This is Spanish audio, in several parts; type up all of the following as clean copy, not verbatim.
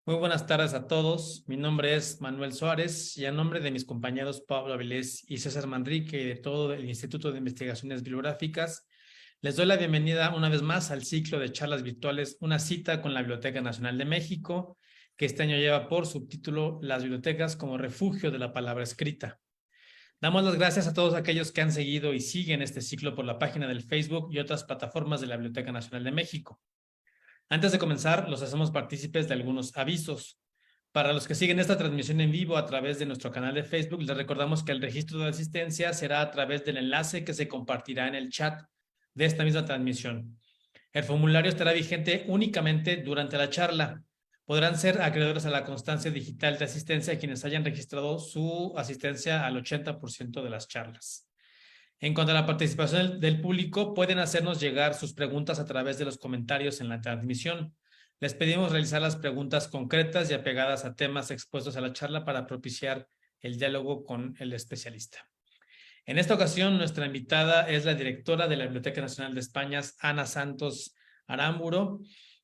Muy buenas tardes a todos. Mi nombre es Manuel Suárez y a nombre de mis compañeros Pablo Avilés y César Manrique y de todo el Instituto de Investigaciones Bibliográficas, les doy la bienvenida una vez más al ciclo de charlas virtuales Una cita con la Biblioteca Nacional de México, que este año lleva por subtítulo Las bibliotecas como refugio de la palabra escrita. Damos las gracias a todos aquellos que han seguido y siguen este ciclo por la página del Facebook y otras plataformas de la Biblioteca Nacional de México. Antes de comenzar, los hacemos partícipes de algunos avisos. Para los que siguen esta transmisión en vivo a través de nuestro canal de Facebook, les recordamos que el registro de asistencia será a través del enlace que se compartirá en el chat de esta misma transmisión. El formulario estará vigente únicamente durante la charla. Podrán ser acreedores a la constancia digital de asistencia quienes hayan registrado su asistencia al 80% de las charlas. En cuanto a la participación del público, pueden hacernos llegar sus preguntas a través de los comentarios en la transmisión. Les pedimos realizar las preguntas concretas y apegadas a temas expuestos a la charla para propiciar el diálogo con el especialista. En esta ocasión, nuestra invitada es la directora de la Biblioteca Nacional de España, Ana Santos Aramburu,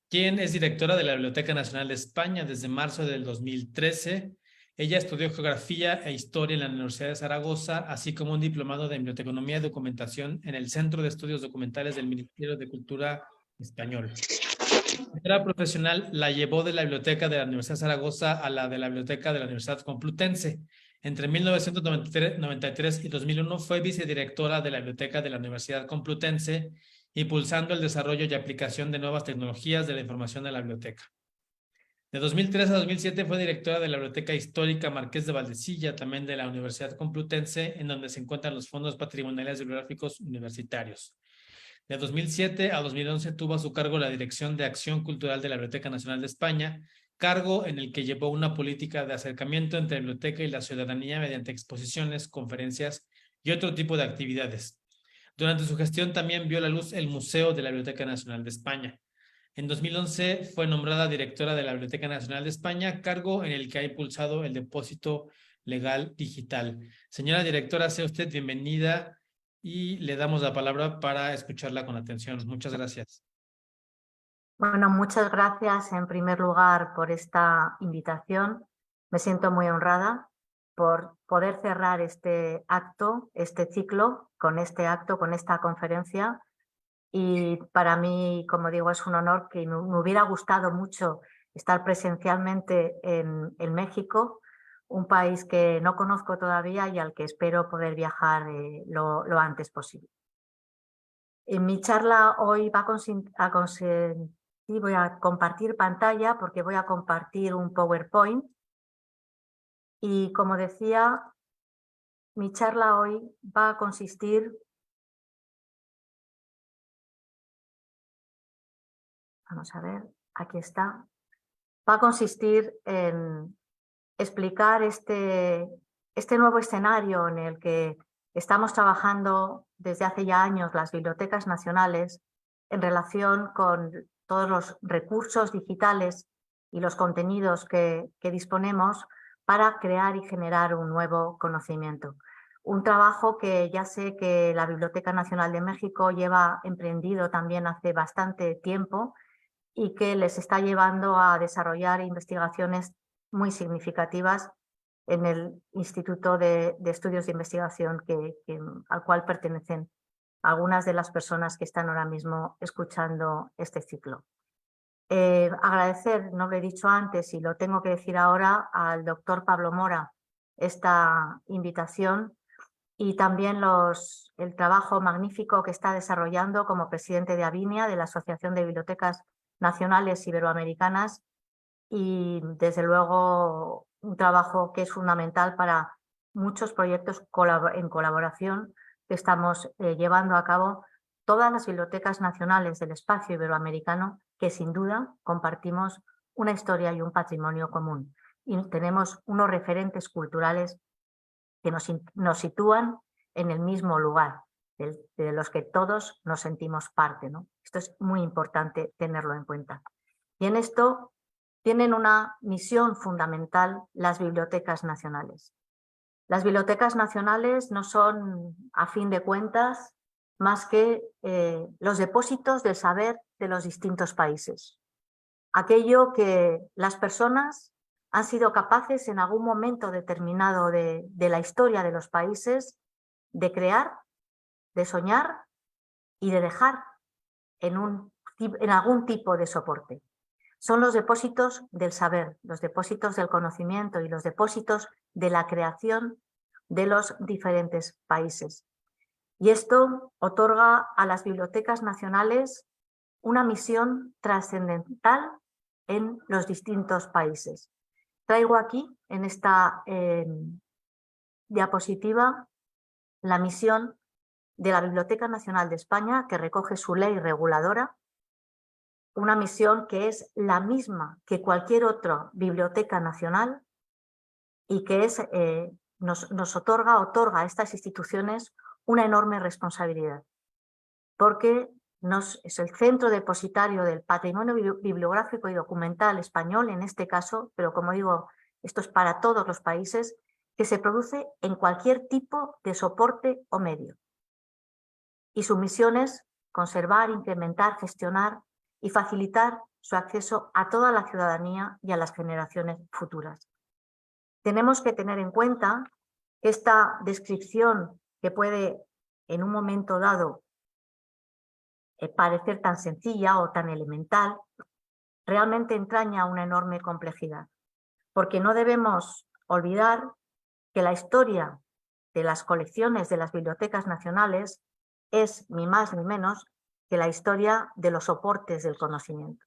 quien es directora de la Biblioteca Nacional de España desde marzo del 2013. Ella estudió Geografía e Historia en la Universidad de Zaragoza, así como un diplomado de Biblioteconomía y Documentación en el Centro de Estudios Documentales del Ministerio de Cultura Español. Su carrera profesional la llevó de la biblioteca de la Universidad de Zaragoza a la de la biblioteca de la Universidad Complutense. Entre 1993 y 2001 fue vicedirectora de la biblioteca de la Universidad Complutense, impulsando el desarrollo y aplicación de nuevas tecnologías de la información de la biblioteca. De 2003 a 2007 fue directora de la Biblioteca Histórica Marqués de Valdecilla, también de la Universidad Complutense, en donde se encuentran los fondos patrimoniales bibliográficos universitarios. De 2007 a 2011 tuvo a su cargo la Dirección de Acción Cultural de la Biblioteca Nacional de España, cargo en el que llevó una política de acercamiento entre la biblioteca y la ciudadanía mediante exposiciones, conferencias y otro tipo de actividades. Durante su gestión también vio la luz el Museo de la Biblioteca Nacional de España. En 2011 fue nombrada directora de la Biblioteca Nacional de España, cargo en el que ha impulsado el depósito legal digital. Señora directora, sea usted bienvenida y le damos la palabra para escucharla con atención. Muchas gracias. Bueno, muchas gracias en primer lugar por esta invitación. Me siento muy honrada por poder cerrar este acto, este ciclo, con este acto, con esta conferencia. Y para mí, como digo, es un honor que me hubiera gustado mucho estar presencialmente en México, un país que no conozco todavía y al que espero poder viajar lo antes posible. En mi charla hoy voy a compartir pantalla porque voy a compartir un PowerPoint y, como decía, mi charla hoy va a consistir, vamos a ver, aquí está, va a consistir en explicar este nuevo escenario en el que estamos trabajando desde hace ya años las bibliotecas nacionales en relación con todos los recursos digitales y los contenidos que disponemos para crear y generar un nuevo conocimiento. Un trabajo que ya sé que la Biblioteca Nacional de México lleva emprendido también hace bastante tiempo y que les está llevando a desarrollar investigaciones muy significativas en el Instituto de Estudios de Investigación al cual pertenecen algunas de las personas que están ahora mismo escuchando este ciclo. Agradecer, no lo he dicho antes y lo tengo que decir ahora, al doctor Pablo Mora esta invitación y también el trabajo magnífico que está desarrollando como presidente de Avinia, de la Asociación de Bibliotecas Nacionales Iberoamericanas, y desde luego un trabajo que es fundamental para muchos proyectos en colaboración que estamos llevando a cabo todas las bibliotecas nacionales del espacio iberoamericano, que sin duda compartimos una historia y un patrimonio común. Y tenemos unos referentes culturales que nos sitúan en el mismo lugar, de los que todos nos sentimos parte, ¿no? Esto es muy importante tenerlo en cuenta. Y en esto tienen una misión fundamental las bibliotecas nacionales. Las bibliotecas nacionales no son, a fin de cuentas, más que los depósitos del saber de los distintos países. aquello que las personas han sido capaces en algún momento determinado de la historia de los países de crear, de soñar y de dejar en algún tipo de soporte. Son los depósitos del saber, los depósitos del conocimiento y los depósitos de la creación de los diferentes países. Y esto otorga a las bibliotecas nacionales una misión trascendental en los distintos países. Traigo aquí, en esta diapositiva, la misión de la Biblioteca Nacional de España, que recoge su ley reguladora, una misión que es la misma que cualquier otra biblioteca nacional y que nos otorga a estas instituciones una enorme responsabilidad, porque es el centro depositario del patrimonio bibliográfico y documental español, en este caso, pero como digo, esto es para todos los países, que se produce en cualquier tipo de soporte o medio. Y su misión es conservar, incrementar, gestionar y facilitar su acceso a toda la ciudadanía y a las generaciones futuras. Tenemos que tener en cuenta que esta descripción, que puede en un momento dado parecer tan sencilla o tan elemental, realmente entraña una enorme complejidad, porque no debemos olvidar que la historia de las colecciones de las bibliotecas nacionales es ni más ni menos que la historia de los soportes del conocimiento.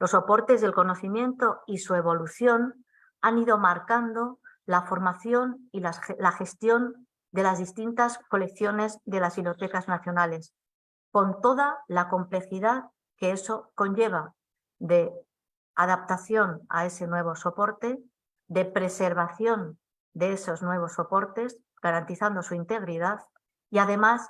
Los soportes del conocimiento y su evolución han ido marcando la formación y la gestión de las distintas colecciones de las bibliotecas nacionales, con toda la complejidad que eso conlleva de adaptación a ese nuevo soporte, de preservación de esos nuevos soportes, garantizando su integridad y además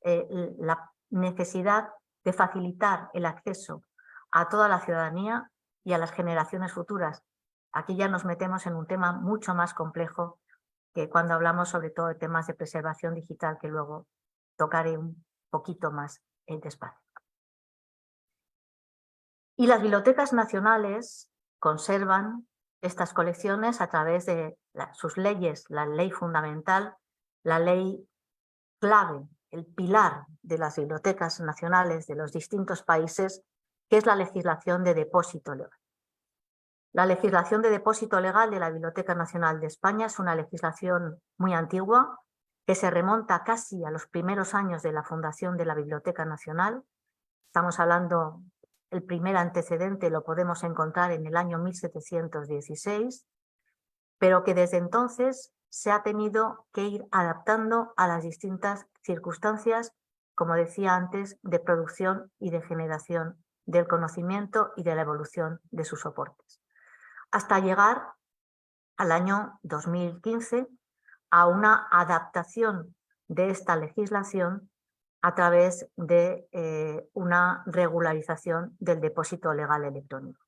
la necesidad de facilitar el acceso a toda la ciudadanía y a las generaciones futuras. Aquí ya nos metemos en un tema mucho más complejo que cuando hablamos sobre todo de temas de preservación digital, que luego tocaré un poquito más despacio. Y las bibliotecas nacionales conservan estas colecciones a través de sus leyes, la ley fundamental, la ley clave, el pilar de las bibliotecas nacionales de los distintos países, que es la legislación de depósito legal. La legislación de depósito legal de la Biblioteca Nacional de España es una legislación muy antigua, que se remonta casi a los primeros años de la fundación de la Biblioteca Nacional. Estamos hablando, el primer antecedente lo podemos encontrar en el año 1716, pero que desde entonces se ha tenido que ir adaptando a las distintas circunstancias, como decía antes, de producción y de generación del conocimiento y de la evolución de sus soportes, hasta llegar al año 2015 a una adaptación de esta legislación a través de una regularización del depósito legal electrónico.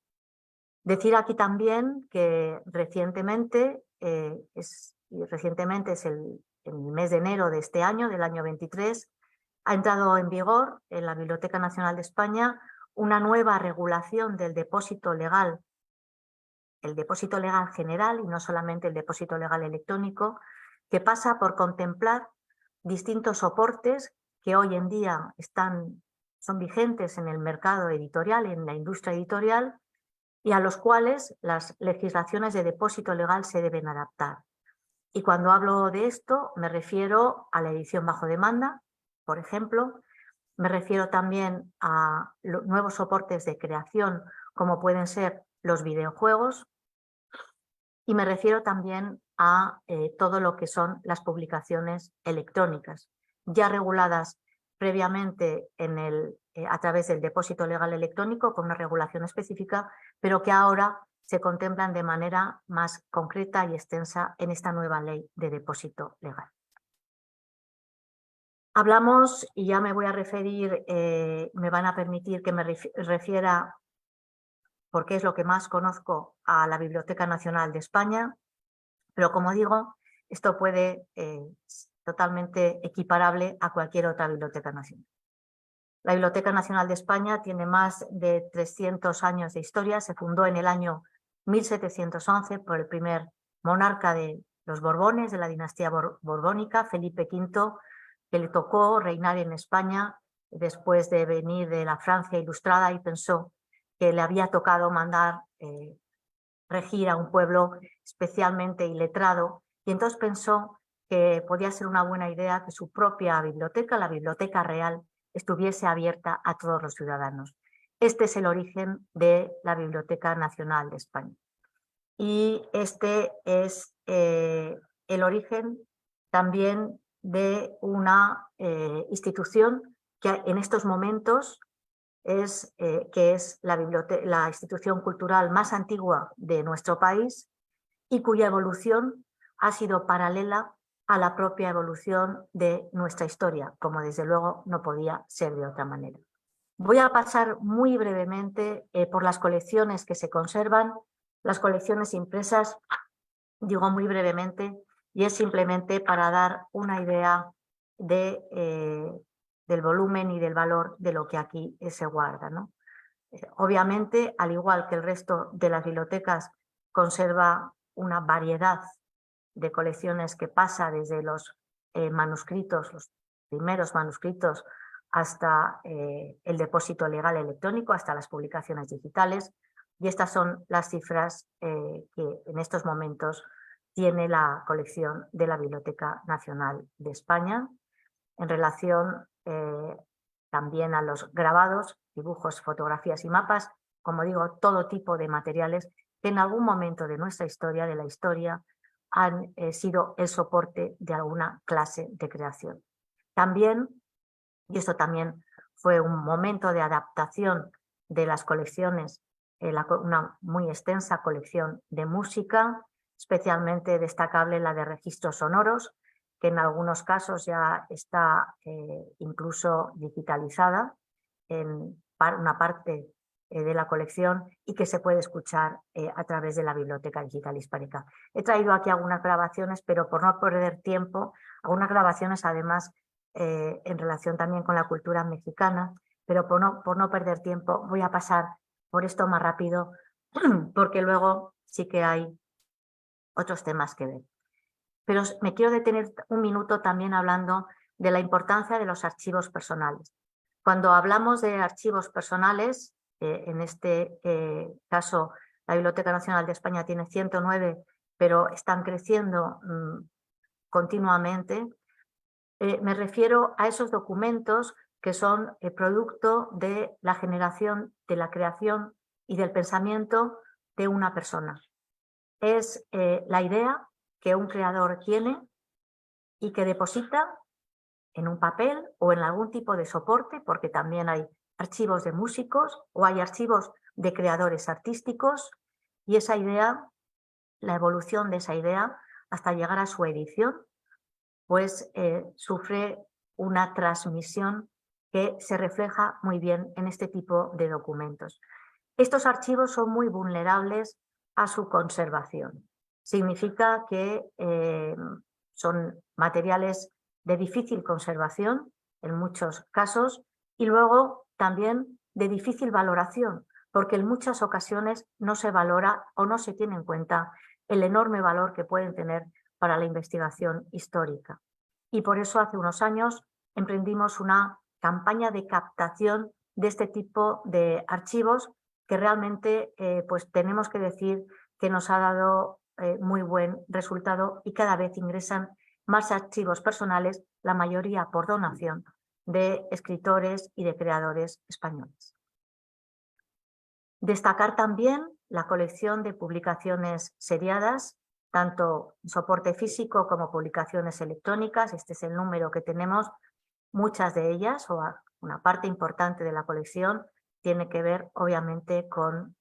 Decir aquí también que recientemente es el mes de enero de este año, del año 23, ha entrado en vigor en la Biblioteca Nacional de España una nueva regulación del depósito legal, el depósito legal general y no solamente el depósito legal electrónico, que pasa por contemplar distintos soportes que hoy en día son vigentes en el mercado editorial, en la industria editorial, y a los cuales las legislaciones de depósito legal se deben adaptar. Y cuando hablo de esto me refiero a la edición bajo demanda, por ejemplo, me refiero también a los nuevos soportes de creación como pueden ser los videojuegos, y me refiero también a todo lo que son las publicaciones electrónicas, ya reguladas previamente a través del depósito legal electrónico con una regulación específica, pero que ahora se contemplan de manera más concreta y extensa en esta nueva ley de depósito legal. Hablamos, y ya me voy a referir, me van a permitir que me refiera, porque es lo que más conozco, a la Biblioteca Nacional de España, pero como digo, esto puede totalmente equiparable a cualquier otra biblioteca nacional. La Biblioteca Nacional de España tiene más de 300 años de historia. Se fundó en el año 1711 por el primer monarca de los Borbones, de la dinastía borbónica, Felipe V, que le tocó reinar en España después de venir de la Francia ilustrada y pensó que le había tocado mandar regir a un pueblo especialmente iletrado, y entonces pensó que podía ser una buena idea que su propia biblioteca, la Biblioteca Real, estuviese abierta a todos los ciudadanos. Este es el origen de la Biblioteca Nacional de España. Y este es el origen también de una institución que en estos momentos que es la institución cultural más antigua de nuestro país y cuya evolución ha sido paralela a la propia evolución de nuestra historia, como desde luego no podía ser de otra manera. Voy a pasar muy brevemente por las colecciones que se conservan, las colecciones impresas, digo muy brevemente, y es simplemente para dar una idea del volumen y del valor de lo que aquí se guarda, ¿no? Obviamente, al igual que el resto de las bibliotecas, conserva una variedad de colecciones que pasa desde los manuscritos, los primeros manuscritos, hasta el depósito legal electrónico, hasta las publicaciones digitales. Y estas son las cifras que en estos momentos tiene la colección de la Biblioteca Nacional de España en relación también a los grabados, dibujos, fotografías y mapas, como digo, todo tipo de materiales que en algún momento de nuestra historia, de la historia, han sido el soporte de alguna clase de creación. También, y esto también fue un momento de adaptación de las colecciones, una muy extensa colección de música, especialmente destacable la de registros sonoros, que en algunos casos ya está incluso digitalizada en una parte de la colección y que se puede escuchar a través de la Biblioteca Digital Hispánica. He traído aquí algunas grabaciones, pero por no perder tiempo, algunas grabaciones además en relación también con la cultura mexicana, pero por no perder tiempo voy a pasar por esto más rápido porque luego sí que hay otros temas que ver. Pero me quiero detener un minuto también hablando de la importancia de los archivos personales. Cuando hablamos de archivos personales, en este caso la Biblioteca Nacional de España tiene 109, pero están creciendo continuamente, me refiero a esos documentos que son el producto de la generación, de la creación y del pensamiento de una persona. Es la idea que un creador tiene y que deposita en un papel o en algún tipo de soporte, porque también hay archivos de músicos o hay archivos de creadores artísticos, y esa idea, la evolución de esa idea hasta llegar a su edición, pues sufre una transmisión que se refleja muy bien en este tipo de documentos. Estos archivos son muy vulnerables a su conservación. Significa que son materiales de difícil conservación en muchos casos y luego también de difícil valoración, porque en muchas ocasiones no se valora o no se tiene en cuenta el enorme valor que pueden tener para la investigación histórica. Y por eso hace unos años emprendimos una campaña de captación de este tipo de archivos que realmente pues tenemos que decir que nos ha dado muy buen resultado y cada vez ingresan más archivos personales, la mayoría por donación de escritores y de creadores españoles. Destacar también la colección de publicaciones seriadas, tanto en soporte físico como publicaciones electrónicas. Este es el número que tenemos. Muchas de ellas, o una parte importante de la colección, tiene que ver obviamente con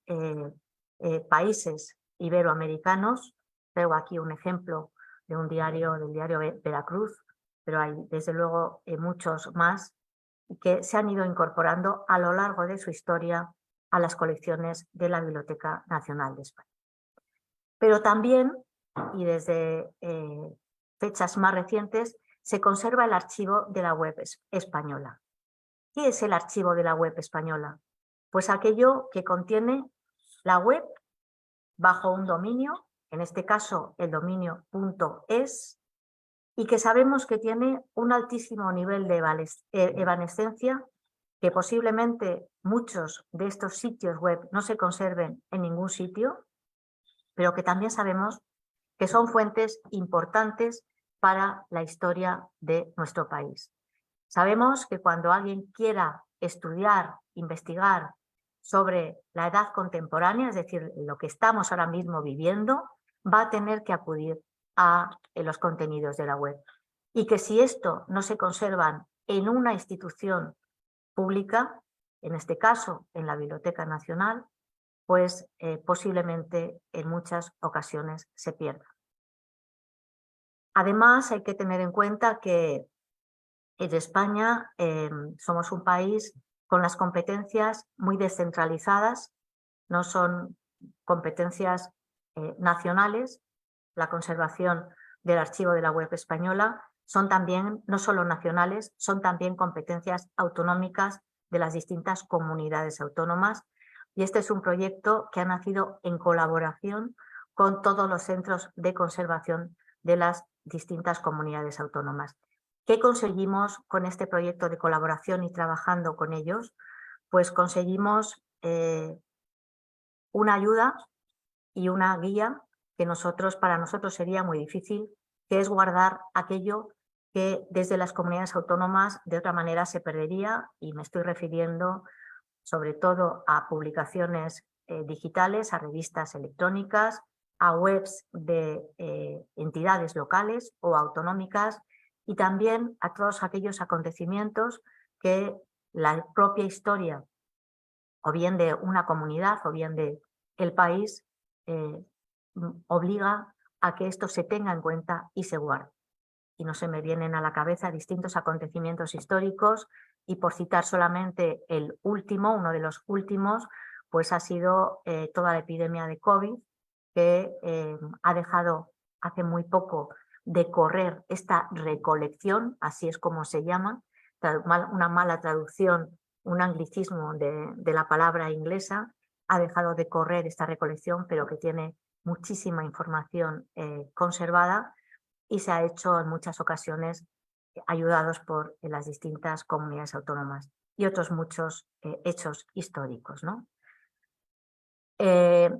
países iberoamericanos. Traigo aquí un ejemplo de un diario, del diario Veracruz, pero hay desde luego muchos más que se han ido incorporando a lo largo de su historia a las colecciones de la Biblioteca Nacional de España. Pero también, y desde fechas más recientes, se conserva el archivo de la web española. ¿Qué es el archivo de la web española? Pues aquello que contiene la web bajo un dominio, en este caso el dominio .es, y que sabemos que tiene un altísimo nivel de evanescencia, que posiblemente muchos de estos sitios web no se conserven en ningún sitio, pero que también sabemos que son fuentes importantes para la historia de nuestro país. Sabemos que cuando alguien quiera estudiar, investigar sobre la edad contemporánea, es decir, lo que estamos ahora mismo viviendo, va a tener que acudir a los contenidos de la web. Y que si esto no se conservan en una institución pública, en este caso en la Biblioteca Nacional, pues posiblemente en muchas ocasiones se pierda. Además, hay que tener en cuenta que en España somos un país con las competencias muy descentralizadas, no son competencias nacionales. La conservación del archivo de la web española son también, no solo nacionales, son también competencias autonómicas de las distintas comunidades autónomas. Y este es un proyecto que ha nacido en colaboración con todos los centros de conservación de las distintas comunidades autónomas. ¿Qué conseguimos con este proyecto de colaboración y trabajando con ellos? Pues conseguimos una ayuda y una guía que para nosotros sería muy difícil, que es guardar aquello que desde las comunidades autónomas de otra manera se perdería, y me estoy refiriendo sobre todo a publicaciones digitales, a revistas electrónicas, a webs de entidades locales o autonómicas, y también a todos aquellos acontecimientos que la propia historia, o bien de una comunidad o bien del país, obliga a que esto se tenga en cuenta y se guarde. Y no se me vienen a la cabeza distintos acontecimientos históricos, y por citar solamente el último, uno de los últimos, pues ha sido toda la epidemia de COVID, que ha dejado hace muy poco de correr esta recolección, así es como se llama, una mala traducción, un anglicismo de la palabra inglesa, ha dejado de correr esta recolección, pero que tiene muchísima información conservada, y se ha hecho en muchas ocasiones ayudados por las distintas comunidades autónomas y otros muchos hechos históricos, ¿no?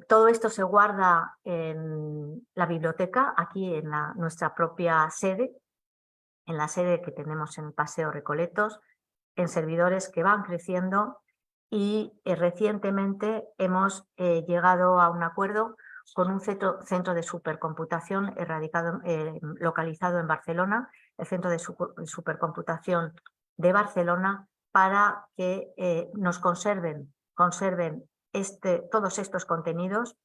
Todo esto se guarda en la biblioteca, aquí en nuestra propia sede, en la sede que tenemos en Paseo Recoletos, en servidores que van creciendo, y recientemente hemos llegado a un acuerdo con un centro de supercomputación localizado en Barcelona, el Centro de Supercomputación de Barcelona, para que nos conserven todos estos contenidos,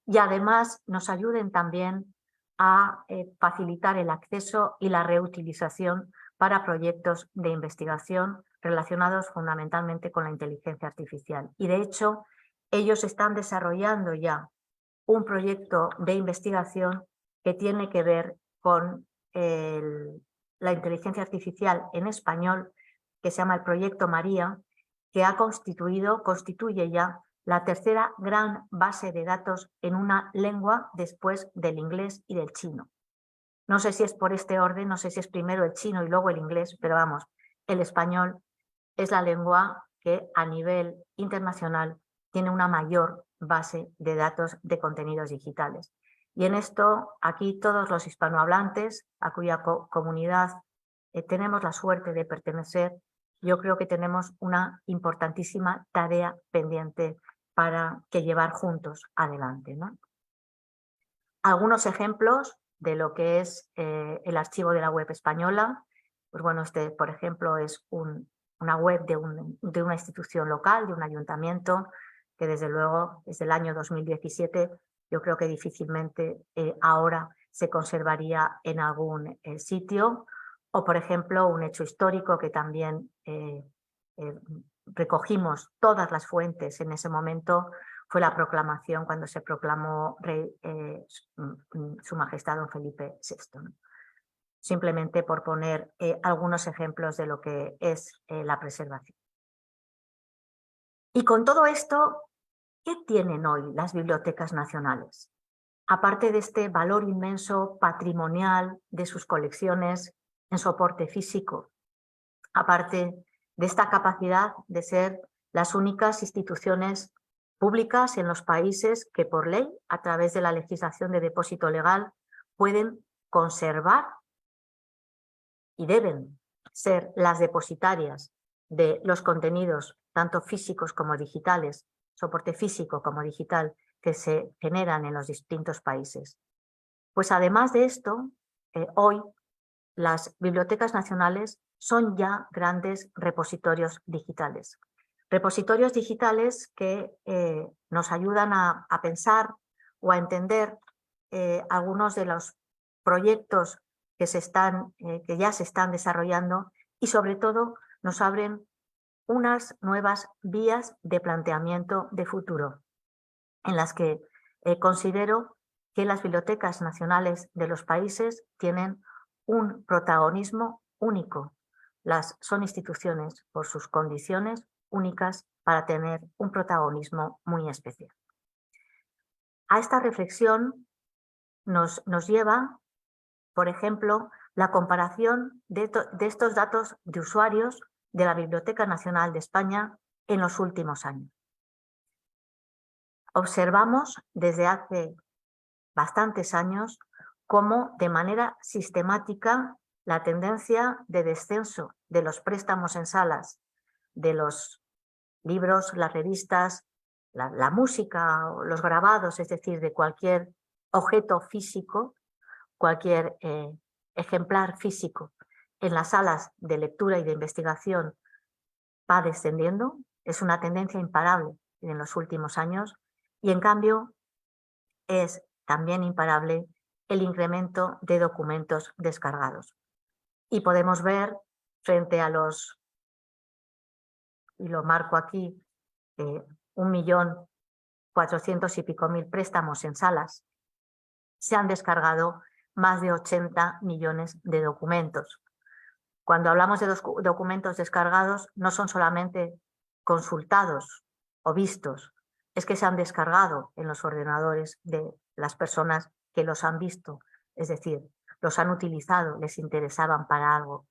y además nos ayuden también a facilitar el acceso y la reutilización para proyectos de investigación relacionados fundamentalmente con la inteligencia artificial. Y de hecho, ellos están desarrollando ya un proyecto de investigación que tiene que ver con la inteligencia artificial en español, que se llama el Proyecto María, que constituye ya la tercera gran base de datos en una lengua después del inglés y del chino. No sé si es por este orden, no sé si es primero el chino y luego el inglés, pero vamos, el español es la lengua que a nivel internacional tiene una mayor base de datos de contenidos digitales. Y en esto, aquí todos los hispanohablantes, a cuya comunidad tenemos la suerte de pertenecer, yo creo que tenemos una importantísima tarea pendiente para llevar juntos adelante, ¿no? Algunos ejemplos de lo que es el archivo de la web española. Pues bueno, este, por ejemplo, es una web de una institución local, de un ayuntamiento, que desde luego, desde el año 2017, yo creo que difícilmente ahora se conservaría en algún sitio. O, por ejemplo, un hecho histórico que también recogimos todas las fuentes en ese momento, fue la proclamación, cuando se proclamó rey Su Majestad Don Felipe VI. ¿no? Simplemente por poner algunos ejemplos de lo que es la preservación. Y con todo esto, ¿qué tienen hoy las bibliotecas nacionales? Aparte de este valor inmenso patrimonial de sus colecciones en soporte físico, aparte de esta capacidad de ser las únicas instituciones públicas en los países que por ley, a través de la legislación de depósito legal, pueden conservar y deben ser las depositarias de los contenidos, tanto físicos como digitales, soporte físico como digital, que se generan en los distintos países. Pues además de esto, hoy las bibliotecas nacionales son ya grandes repositorios digitales. Repositorios digitales que nos ayudan a pensar o a entender algunos de los proyectos que ya se están desarrollando y sobre todo nos abren unas nuevas vías de planteamiento de futuro en las que considero que las bibliotecas nacionales de los países tienen un protagonismo único. Son instituciones por sus condiciones únicas para tener un protagonismo muy especial. A esta reflexión nos lleva, por ejemplo, la comparación de estos datos de usuarios de la Biblioteca Nacional de España en los últimos años. Observamos desde hace bastantes años cómo de manera sistemática la tendencia de descenso de los préstamos en salas, de los libros, las revistas, la música, los grabados, es decir, de cualquier objeto físico, cualquier ejemplar físico en las salas de lectura y de investigación va descendiendo. Es una tendencia imparable en los últimos años y en cambio es también imparable el incremento de documentos descargados. Y podemos ver frente a los, y lo marco aquí, 1.400.000 y pico préstamos en salas, se han descargado más de 80 millones de documentos. Cuando hablamos de documentos descargados, no son solamente consultados o vistos, es que se han descargado en los ordenadores de las personas que los han visto, es decir, los han utilizado, les interesaban para algo.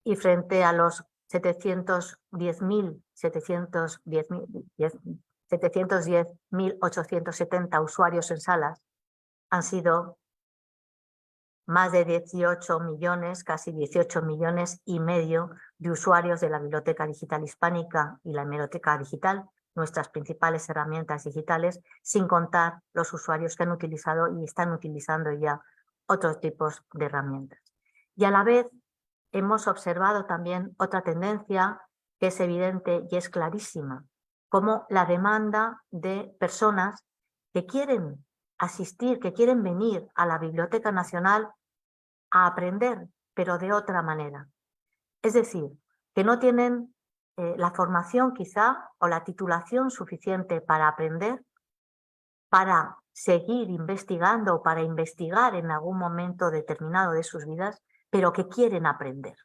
Y frente a los 710.870 usuarios en salas, han sido más de 18 millones, casi 18 millones y medio de usuarios de la Biblioteca Digital Hispánica y la Hemeroteca Digital, nuestras principales herramientas digitales, sin contar los usuarios que han utilizado y están utilizando ya otros tipos de herramientas. Y a la vez hemos observado también otra tendencia que es evidente y es clarísima, como la demanda de personas que quieren asistir, que quieren venir a la Biblioteca Nacional a aprender, pero de otra manera. Es decir, que no tienen la formación quizá o la titulación suficiente para aprender, para seguir investigando o para investigar en algún momento determinado de sus vidas, pero que quieren aprender.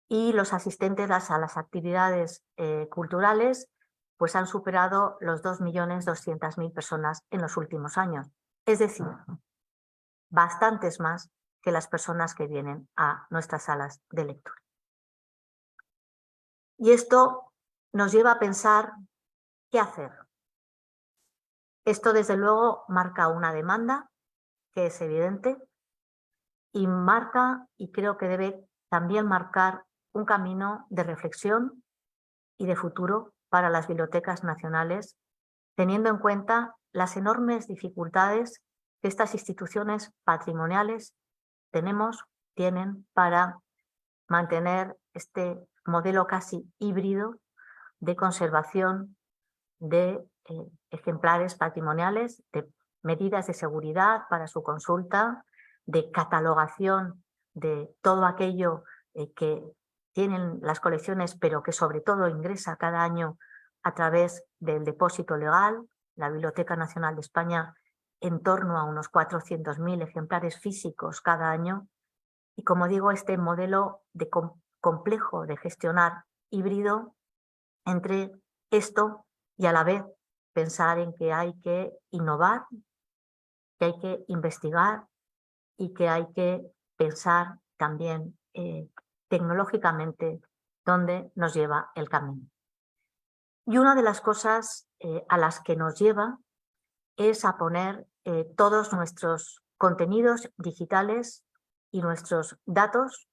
Y los asistentes a las actividades culturales pues han superado los 2.200.000 personas en los últimos años. Es decir, bastantes más que las personas que vienen a nuestras salas de lectura. Y esto nos lleva a pensar qué hacer. Esto desde luego marca una demanda que es evidente y marca, y creo que debe también marcar, un camino de reflexión y de futuro para las bibliotecas nacionales, teniendo en cuenta las enormes dificultades que estas instituciones patrimoniales tienen para mantener este modelo casi híbrido de conservación de ejemplares patrimoniales, de medidas de seguridad para su consulta, de catalogación de todo aquello que tienen las colecciones, pero que sobre todo ingresa cada año a través del depósito legal. La Biblioteca Nacional de España en torno a unos 400.000 ejemplares físicos cada año. Y como digo, este modelo complejo de gestionar híbrido entre esto y a la vez pensar en que hay que innovar, que hay que investigar y que hay que pensar también tecnológicamente dónde nos lleva el camino. Y una de las cosas a las que nos lleva es a poner todos nuestros contenidos digitales y nuestros datos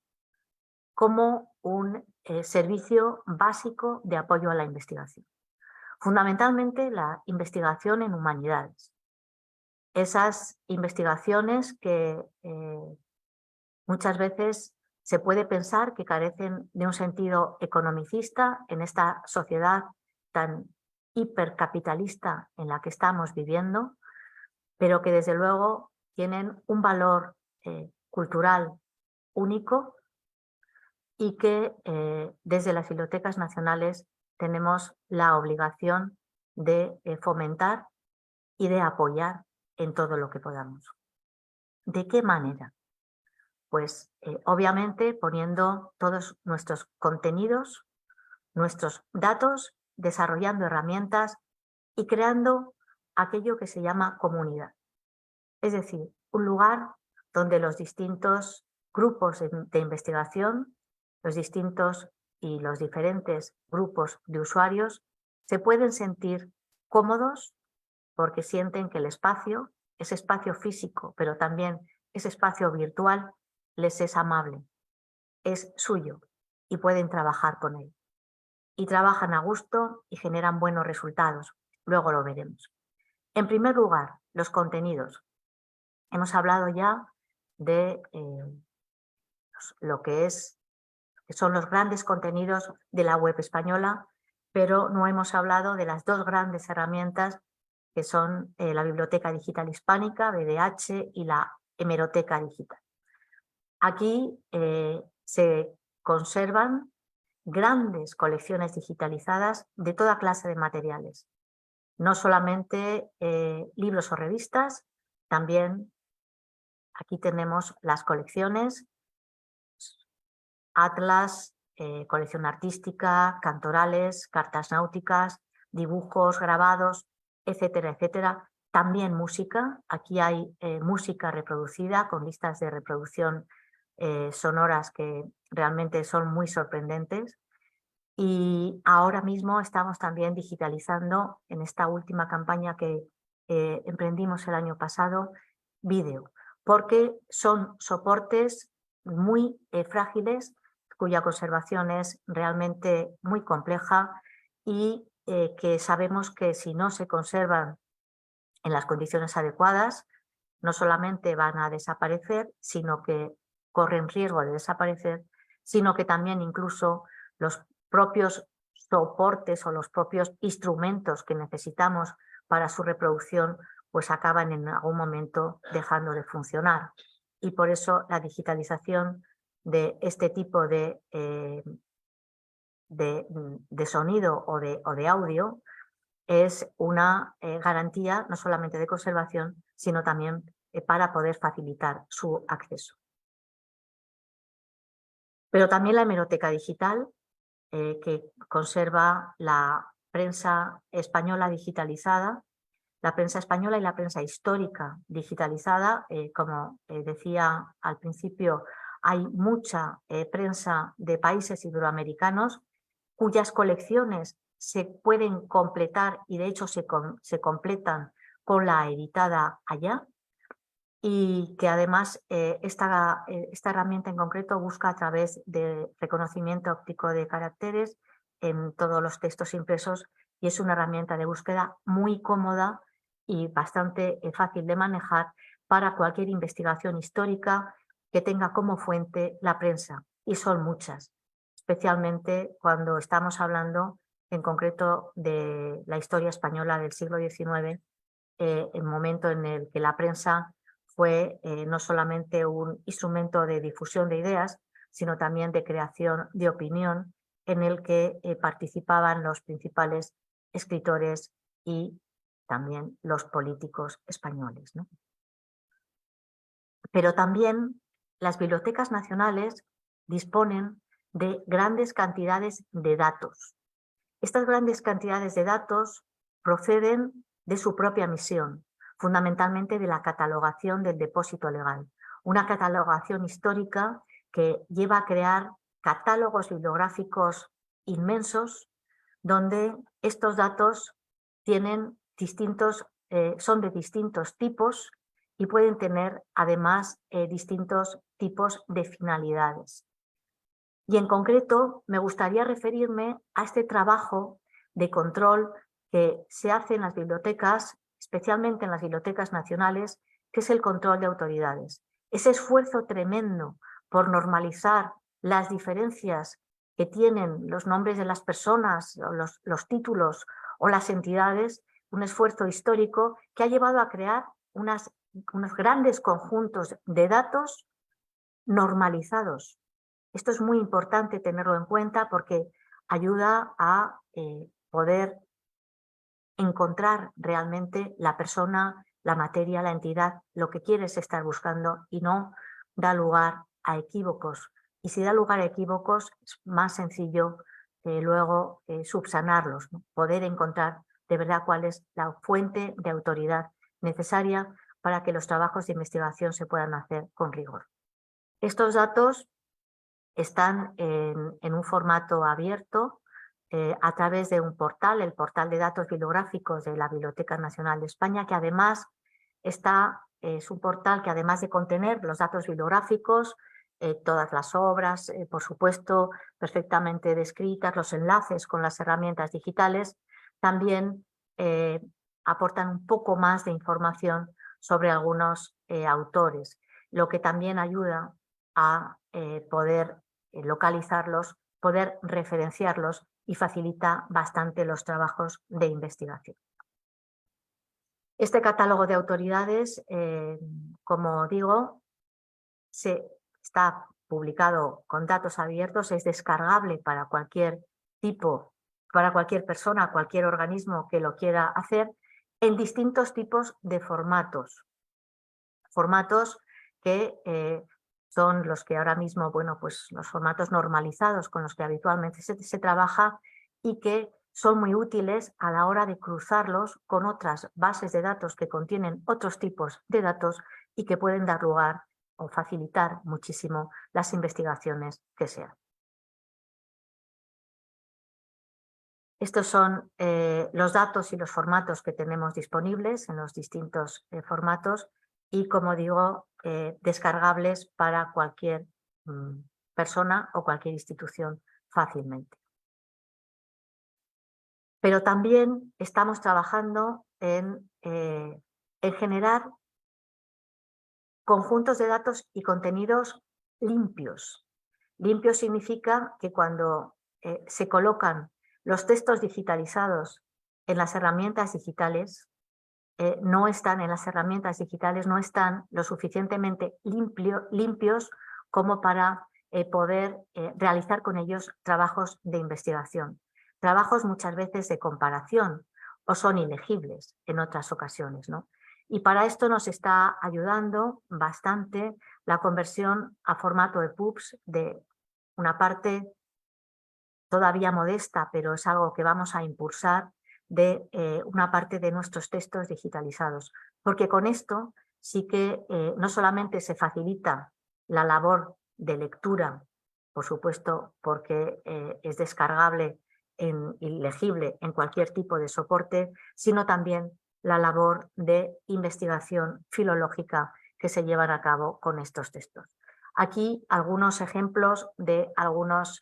como un servicio básico de apoyo a la investigación. Fundamentalmente la investigación en humanidades. Esas investigaciones que muchas veces se puede pensar que carecen de un sentido economicista en esta sociedad tan hipercapitalista en la que estamos viviendo, pero que desde luego tienen un valor cultural único y que desde las bibliotecas nacionales tenemos la obligación de fomentar y de apoyar en todo lo que podamos. ¿De qué manera? Pues obviamente poniendo todos nuestros contenidos, nuestros datos, desarrollando herramientas y creando aquello que se llama comunidad. Es decir, un lugar donde los distintos grupos de investigación, los distintos y los diferentes grupos de usuarios se pueden sentir cómodos porque sienten que el espacio, ese espacio físico, pero también ese espacio virtual, les es amable, es suyo y pueden trabajar con él. Y trabajan a gusto y generan buenos resultados. Luego lo veremos. En primer lugar, los contenidos. Hemos hablado ya de lo que son los grandes contenidos de la web española, pero no hemos hablado de las dos grandes herramientas que son la Biblioteca Digital Hispánica, BDH, y la Hemeroteca Digital. Aquí se conservan grandes colecciones digitalizadas de toda clase de materiales. No solamente libros o revistas, también aquí tenemos las colecciones, atlas, colección artística, cantorales, cartas náuticas, dibujos, grabados, etcétera, etcétera. También música, aquí hay música reproducida con listas de reproducción sonoras que realmente son muy sorprendentes. Y ahora mismo estamos también digitalizando en esta última campaña que emprendimos el año pasado, vídeo, porque son soportes muy frágiles cuya conservación es realmente muy compleja y que sabemos que si no se conservan en las condiciones adecuadas, no solamente van a desaparecer, sino que corren riesgo de desaparecer, sino que también incluso los propios soportes o los propios instrumentos que necesitamos para su reproducción pues acaban en algún momento dejando de funcionar. Y por eso la digitalización de este tipo de sonido o de audio es una garantía no solamente de conservación, sino también para poder facilitar su acceso. Pero también la hemeroteca digital, que conserva la prensa española digitalizada, la prensa española y la prensa histórica digitalizada. Como decía al principio, hay mucha prensa de países iberoamericanos cuyas colecciones se pueden completar y de hecho se completan con la editada allá, y que además esta herramienta en concreto busca a través de reconocimiento óptico de caracteres en todos los textos impresos y es una herramienta de búsqueda muy cómoda y bastante fácil de manejar para cualquier investigación histórica que tenga como fuente la prensa, y son muchas, especialmente cuando estamos hablando en concreto de la historia española del siglo XIX, el momento en el que la prensa fue no solamente un instrumento de difusión de ideas, sino también de creación de opinión, en el que participaban los principales escritores y también los políticos españoles, ¿no? Pero también las bibliotecas nacionales disponen de grandes cantidades de datos. Estas grandes cantidades de datos proceden de su propia misión, fundamentalmente de la catalogación del depósito legal, una catalogación histórica que lleva a crear catálogos bibliográficos inmensos donde estos datos tienen son de distintos tipos y pueden tener además distintos tipos de finalidades. Y en concreto me gustaría referirme a este trabajo de control que se hace en las bibliotecas, especialmente en las bibliotecas nacionales, que es el control de autoridades. Ese esfuerzo tremendo por normalizar las diferencias que tienen los nombres de las personas, los títulos o las entidades, un esfuerzo histórico que ha llevado a crear unos grandes conjuntos de datos normalizados. Esto es muy importante tenerlo en cuenta porque ayuda a poder encontrar realmente la persona, la materia, la entidad, lo que quieres estar buscando y no da lugar a equívocos. Y si da lugar a equívocos es más sencillo luego subsanarlos, ¿no? Poder encontrar de verdad cuál es la fuente de autoridad necesaria para que los trabajos de investigación se puedan hacer con rigor. Estos datos están en un formato abierto a través de un portal, el portal de datos bibliográficos de la Biblioteca Nacional de España, que además es un portal que además de contener los datos bibliográficos, todas las obras, por supuesto, perfectamente descritas, los enlaces con las herramientas digitales, también aportan un poco más de información sobre algunos autores, lo que también ayuda a poder localizarlos, poder referenciarlos y facilita bastante los trabajos de investigación. Este catálogo de autoridades, como digo, está publicado con datos abiertos, es descargable para cualquier persona, cualquier organismo que lo quiera hacer, en distintos tipos de formatos. Formatos que son los que ahora mismo, bueno, pues los formatos normalizados con los que habitualmente se trabaja y que son muy útiles a la hora de cruzarlos con otras bases de datos que contienen otros tipos de datos y que pueden dar lugar o facilitar muchísimo las investigaciones que sean. Estos son los datos y los formatos que tenemos disponibles en los distintos formatos y, como digo, descargables para cualquier persona o cualquier institución fácilmente. Pero también estamos trabajando en generar conjuntos de datos y contenidos limpios. Limpio significa que cuando se colocan los textos digitalizados en las herramientas digitales, no están lo suficientemente limpios como para poder realizar con ellos trabajos de investigación. Trabajos muchas veces de comparación o son ilegibles en otras ocasiones, ¿no? Y para esto nos está ayudando bastante la conversión a formato EPUBs de una parte todavía modesta, pero es algo que vamos a impulsar, de una parte de nuestros textos digitalizados. Porque con esto sí que no solamente se facilita la labor de lectura, por supuesto, porque es descargable y legible en cualquier tipo de soporte, sino también la labor de investigación filológica que se llevan a cabo con estos textos. Aquí algunos ejemplos de algunos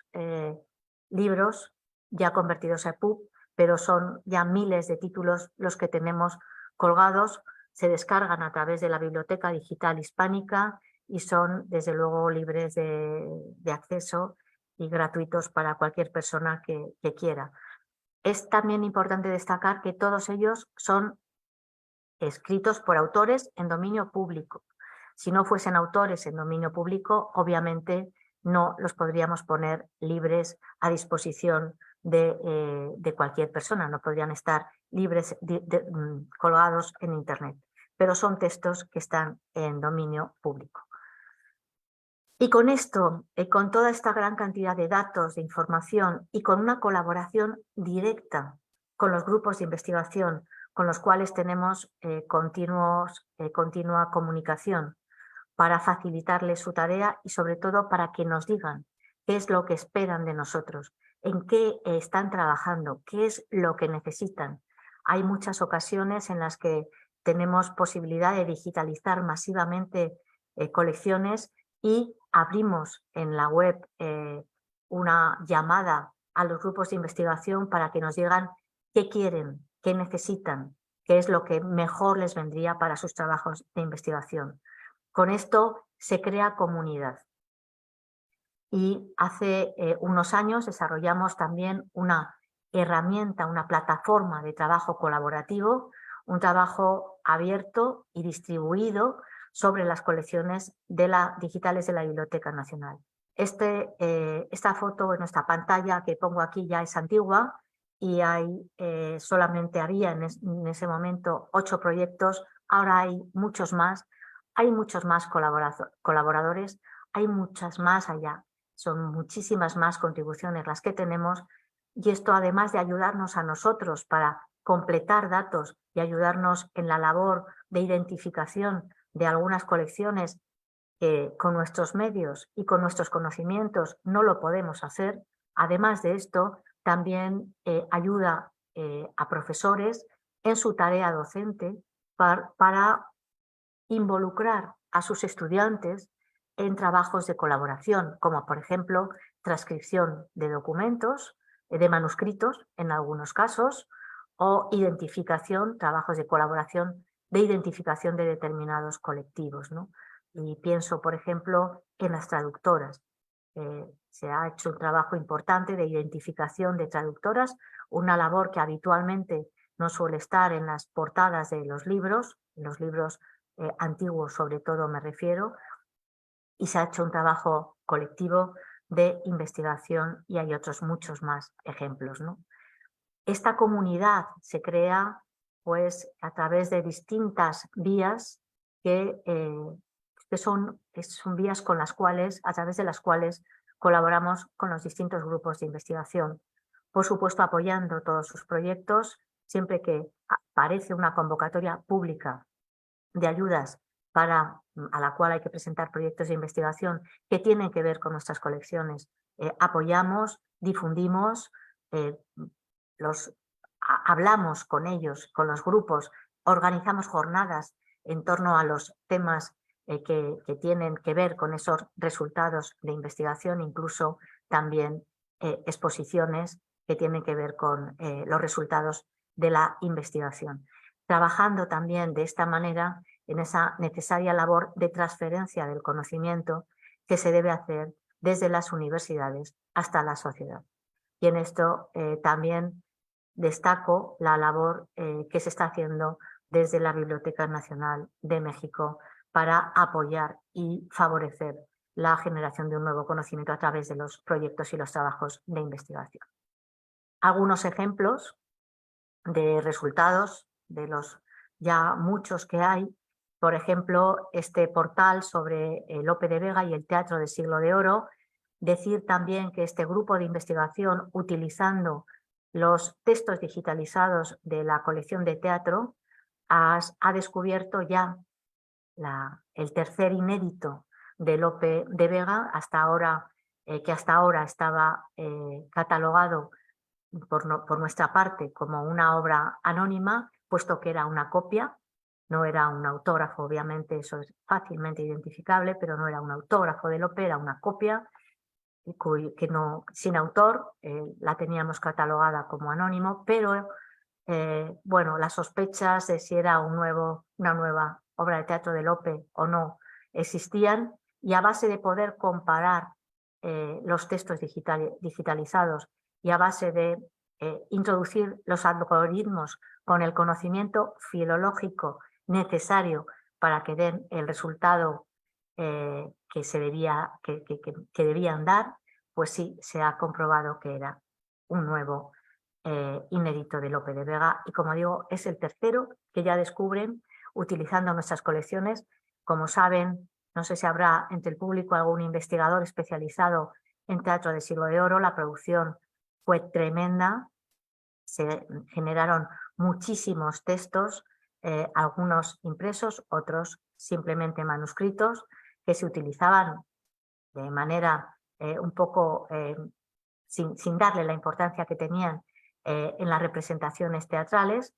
libros ya convertidos a EPUB, pero son ya miles de títulos los que tenemos colgados, se descargan a través de la Biblioteca Digital Hispánica y son desde luego libres de acceso y gratuitos para cualquier persona que quiera. Es también importante destacar que todos ellos son escritos por autores en dominio público. Si no fuesen autores en dominio público, obviamente no los podríamos poner libres a disposición de cualquier persona, no podrían estar libres colgados en Internet, pero son textos que están en dominio público. Y con esto, con toda esta gran cantidad de datos, de información y con una colaboración directa con los grupos de investigación con los cuales tenemos continua comunicación para facilitarles su tarea y sobre todo para que nos digan qué es lo que esperan de nosotros, en qué están trabajando, qué es lo que necesitan. Hay muchas ocasiones en las que tenemos posibilidad de digitalizar masivamente colecciones y abrimos en la web una llamada a los grupos de investigación para que nos digan qué quieren, qué necesitan, qué es lo que mejor les vendría para sus trabajos de investigación. Con esto se crea comunidad. Y hace unos años desarrollamos también una herramienta, una plataforma de trabajo colaborativo, un trabajo abierto y distribuido sobre las colecciones digitales de la Biblioteca Nacional. Esta foto en nuestra pantalla que pongo aquí ya es antigua y solamente había en ese momento 8 proyectos, ahora hay muchos más colaboradores, hay muchas más allá. Son muchísimas más contribuciones las que tenemos y esto, además de ayudarnos a nosotros para completar datos y ayudarnos en la labor de identificación de algunas colecciones que con nuestros medios y con nuestros conocimientos no lo podemos hacer, además de esto también ayuda a profesores en su tarea docente para involucrar a sus estudiantes en trabajos de colaboración, como por ejemplo transcripción de documentos, de manuscritos en algunos casos, o trabajos de colaboración de identificación de determinados colectivos, ¿no? Y pienso, por ejemplo, en las traductoras. Se ha hecho un trabajo importante de identificación de traductoras, una labor que habitualmente no suele estar en las portadas de los libros, antiguos sobre todo me refiero, y se ha hecho un trabajo colectivo de investigación y hay otros muchos más ejemplos, ¿no? Esta comunidad se crea pues a través de distintas vías que son vías a través de las cuales colaboramos con los distintos grupos de investigación. Por supuesto, apoyando todos sus proyectos, siempre que aparece una convocatoria pública de ayudas a la cual hay que presentar proyectos de investigación que tienen que ver con nuestras colecciones. Apoyamos, difundimos, hablamos con ellos, con los grupos, organizamos jornadas en torno a los temas que tienen que ver con esos resultados de investigación, incluso también exposiciones que tienen que ver con los resultados de la investigación. Trabajando también de esta manera en esa necesaria labor de transferencia del conocimiento que se debe hacer desde las universidades hasta la sociedad. Y en esto también destaco la labor que se está haciendo desde la Biblioteca Nacional de México para apoyar y favorecer la generación de un nuevo conocimiento a través de los proyectos y los trabajos de investigación. Algunos ejemplos de resultados de los ya muchos que hay, por ejemplo, este portal sobre Lope de Vega y el Teatro del Siglo de Oro. Decir también que este grupo de investigación, utilizando los textos digitalizados de la colección de teatro, ha descubierto ya el tercer inédito de Lope de Vega, que hasta ahora estaba catalogado por nuestra parte como una obra anónima, puesto que era una copia, no era un autógrafo, obviamente eso es fácilmente identificable, pero no era un autógrafo de Lope, era una copia sin autor, la teníamos catalogada como anónimo, pero bueno, las sospechas de si era una nueva obra de teatro de Lope o no existían, y a base de poder comparar los textos digitalizados y a base de introducir los algoritmos con el conocimiento filológico necesario para que den el resultado que debían dar, pues sí, se ha comprobado que era un nuevo inédito de Lope de Vega y, como digo, es el tercero que ya descubren utilizando nuestras colecciones. Como saben, No sé si habrá entre el público algún investigador especializado en teatro de siglo de oro. La producción fue tremenda, se generaron muchísimos textos, algunos impresos, otros simplemente manuscritos, que se utilizaban de manera un poco sin darle la importancia que tenían en las representaciones teatrales,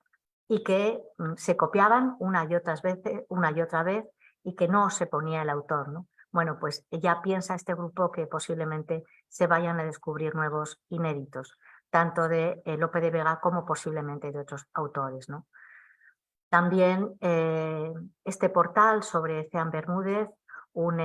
y que se copiaban una y otra vez y que no se ponía el autor, ¿no? Bueno, pues ya piensa este grupo que posiblemente se vayan a descubrir nuevos inéditos, tanto de Lope de Vega como posiblemente de otros autores, ¿no? También este portal sobre Ceán Bermúdez, un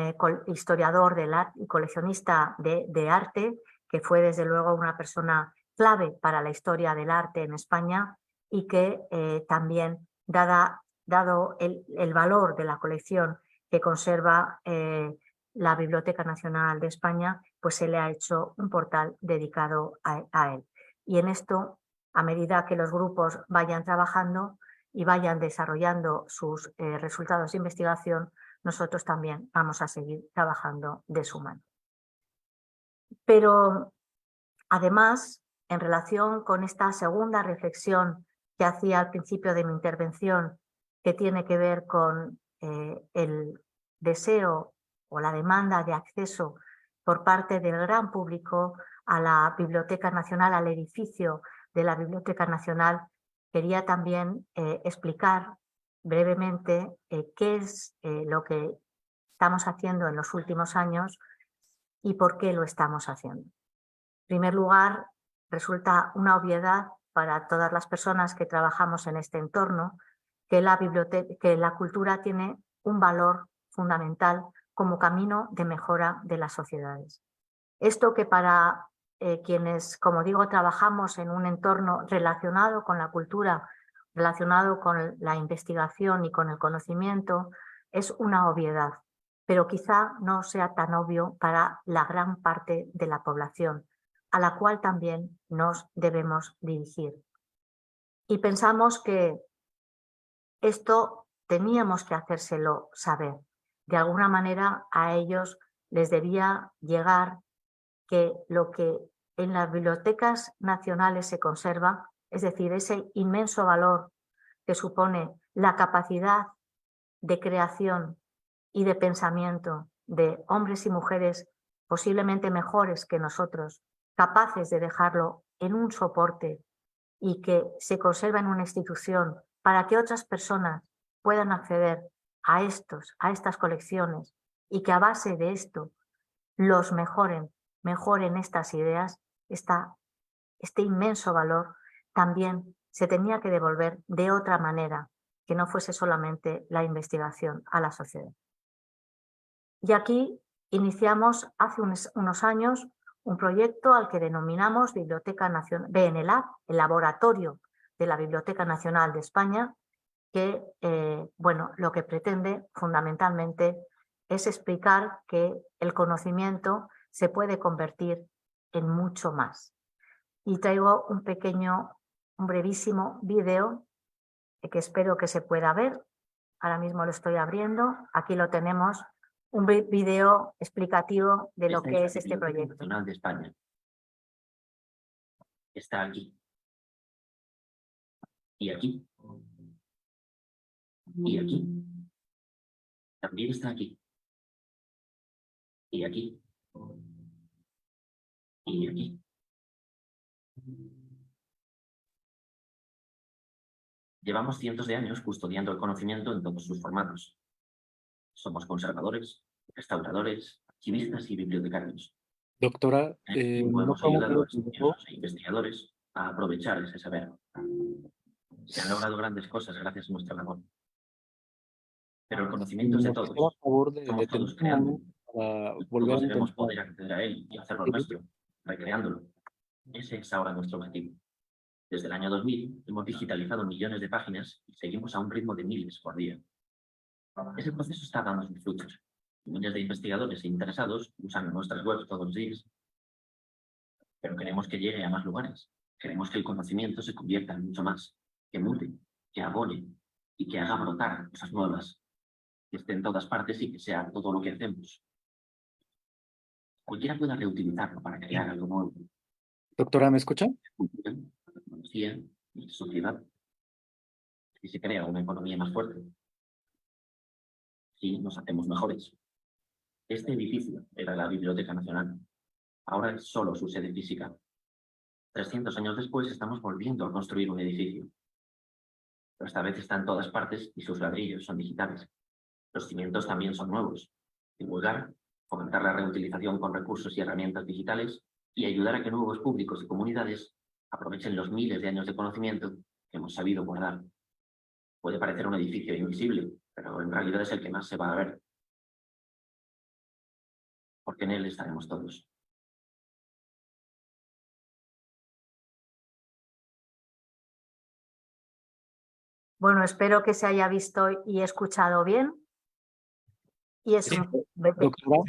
historiador del arte y coleccionista de arte, que fue desde luego una persona clave para la historia del arte en España, y que también, dado el valor de la colección que conserva la Biblioteca Nacional de España, pues se le ha hecho un portal dedicado a él. Y en esto, a medida que los grupos vayan trabajando y vayan desarrollando sus resultados de investigación, nosotros también vamos a seguir trabajando de su mano. Pero además, en relación con esta segunda reflexión que hacía al principio de mi intervención, que tiene que ver con el deseo o la demanda de acceso por parte del gran público a la Biblioteca Nacional, al edificio de la Biblioteca Nacional, quería también explicar brevemente qué es lo que estamos haciendo en los últimos años y por qué lo estamos haciendo. En primer lugar, resulta una obviedad para todas las personas que trabajamos en este entorno que la cultura tiene un valor fundamental como camino de mejora de las sociedades. Esto que para quienes, como digo, trabajamos en un entorno relacionado con la cultura, relacionado con la investigación y con el conocimiento, es una obviedad, pero quizá no sea tan obvio para la gran parte de la población, a la cual también nos debemos dirigir. Y pensamos que esto teníamos que hacérselo saber. De alguna manera a ellos les debía llegar que lo que en las bibliotecas nacionales se conserva, es decir, ese inmenso valor que supone la capacidad de creación y de pensamiento de hombres y mujeres posiblemente mejores que nosotros, capaces de dejarlo en un soporte y que se conserva en una institución para que otras personas puedan acceder a estas colecciones, y que a base de esto los mejoren estas ideas, este inmenso valor también se tenía que devolver de otra manera, que no fuese solamente la investigación a la sociedad. Y aquí iniciamos hace unos años un proyecto al que denominamos Biblioteca Nacional, BNLab, el laboratorio de la Biblioteca Nacional de España, que bueno, lo que pretende fundamentalmente es explicar que el conocimiento se puede convertir en mucho más. Y traigo un brevísimo vídeo que espero que se pueda ver. Ahora mismo lo estoy abriendo. Aquí lo tenemos, un vídeo explicativo de lo que es este proyecto. Nacional de España. Está aquí. Y aquí. Y aquí. También está aquí. Y aquí. Y aquí. Llevamos cientos de años custodiando el conocimiento en todos sus formatos. Somos conservadores, restauradores, archivistas y bibliotecarios. Doctora, Hemos ayudado a estudiosos e investigadores a aprovechar ese saber. Se han logrado grandes cosas gracias a nuestra labor. Pero el conocimiento es de todos. A favor de Somos todos creando. volver Todos a debemos intentar. poder acceder a él y hacerlo nuestro, recreándolo. Ese es ahora nuestro objetivo. Desde el año 2000 hemos digitalizado millones de páginas y seguimos a un ritmo de miles por día. Ese proceso está dando sus frutos. Miles de investigadores e interesados usan nuestras webs todos los días. Pero queremos que llegue a más lugares. Queremos que el conocimiento se convierta en mucho más, que mute, que abone y que haga brotar cosas nuevas. que esté en todas partes y que sea todo lo que hacemos. Cualquiera pueda reutilizarlo para crear algo nuevo. Doctora, ¿me escucha? Cultura, tecnología y sociedad. Y se crea una economía más fuerte. Sí, nos hacemos mejores. Este edificio era la Biblioteca Nacional. Ahora es solo su sede física. 300 años después estamos volviendo a construir un edificio. Pero esta vez está en todas partes y sus ladrillos son digitales. Los cimientos también son nuevos. Divulgar, fomentar la reutilización con recursos y herramientas digitales y ayudar a que nuevos públicos y comunidades aprovechen los miles de años de conocimiento que hemos sabido guardar. Puede parecer un edificio invisible, pero en realidad es el que más se va a ver. Porque en él estaremos todos. Bueno, espero que se haya visto y escuchado bien. Y es Sí. Doctora,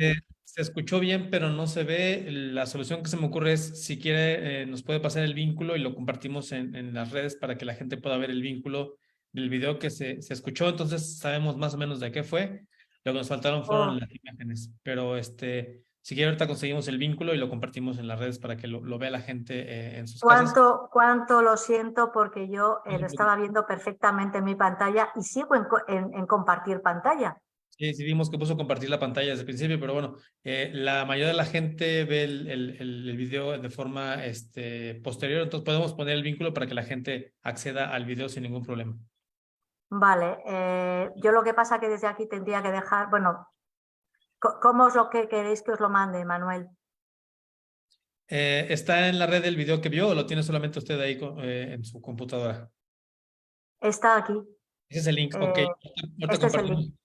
Se escuchó bien, pero no se ve. La solución que se me ocurre es, si quiere, nos puede pasar el vínculo y lo compartimos en las redes para que la gente pueda ver el vínculo del video que se escuchó. Entonces sabemos más o menos de qué fue. Lo que nos faltaron fueron las imágenes. Pero si quiere, ahorita conseguimos el vínculo y lo compartimos en las redes para que lo vea la gente en sus casas. Cuánto lo siento, porque yo lo estaba viendo perfectamente en mi pantalla y sigo en compartir pantalla. Sí, sí vimos que puso compartir la pantalla desde el principio, pero bueno, la mayoría de la gente ve el video de forma posterior, entonces podemos poner el vínculo para que la gente acceda al video sin ningún problema. Vale, yo lo que pasa que desde aquí tendría que dejar, bueno, ¿cómo es lo que queréis que os lo mande, Manuel? ¿Está en la red del video que vio o lo tiene solamente usted ahí en su computadora? Está aquí. Ese es el link, ok. Ahorita Este es el compartimos. link.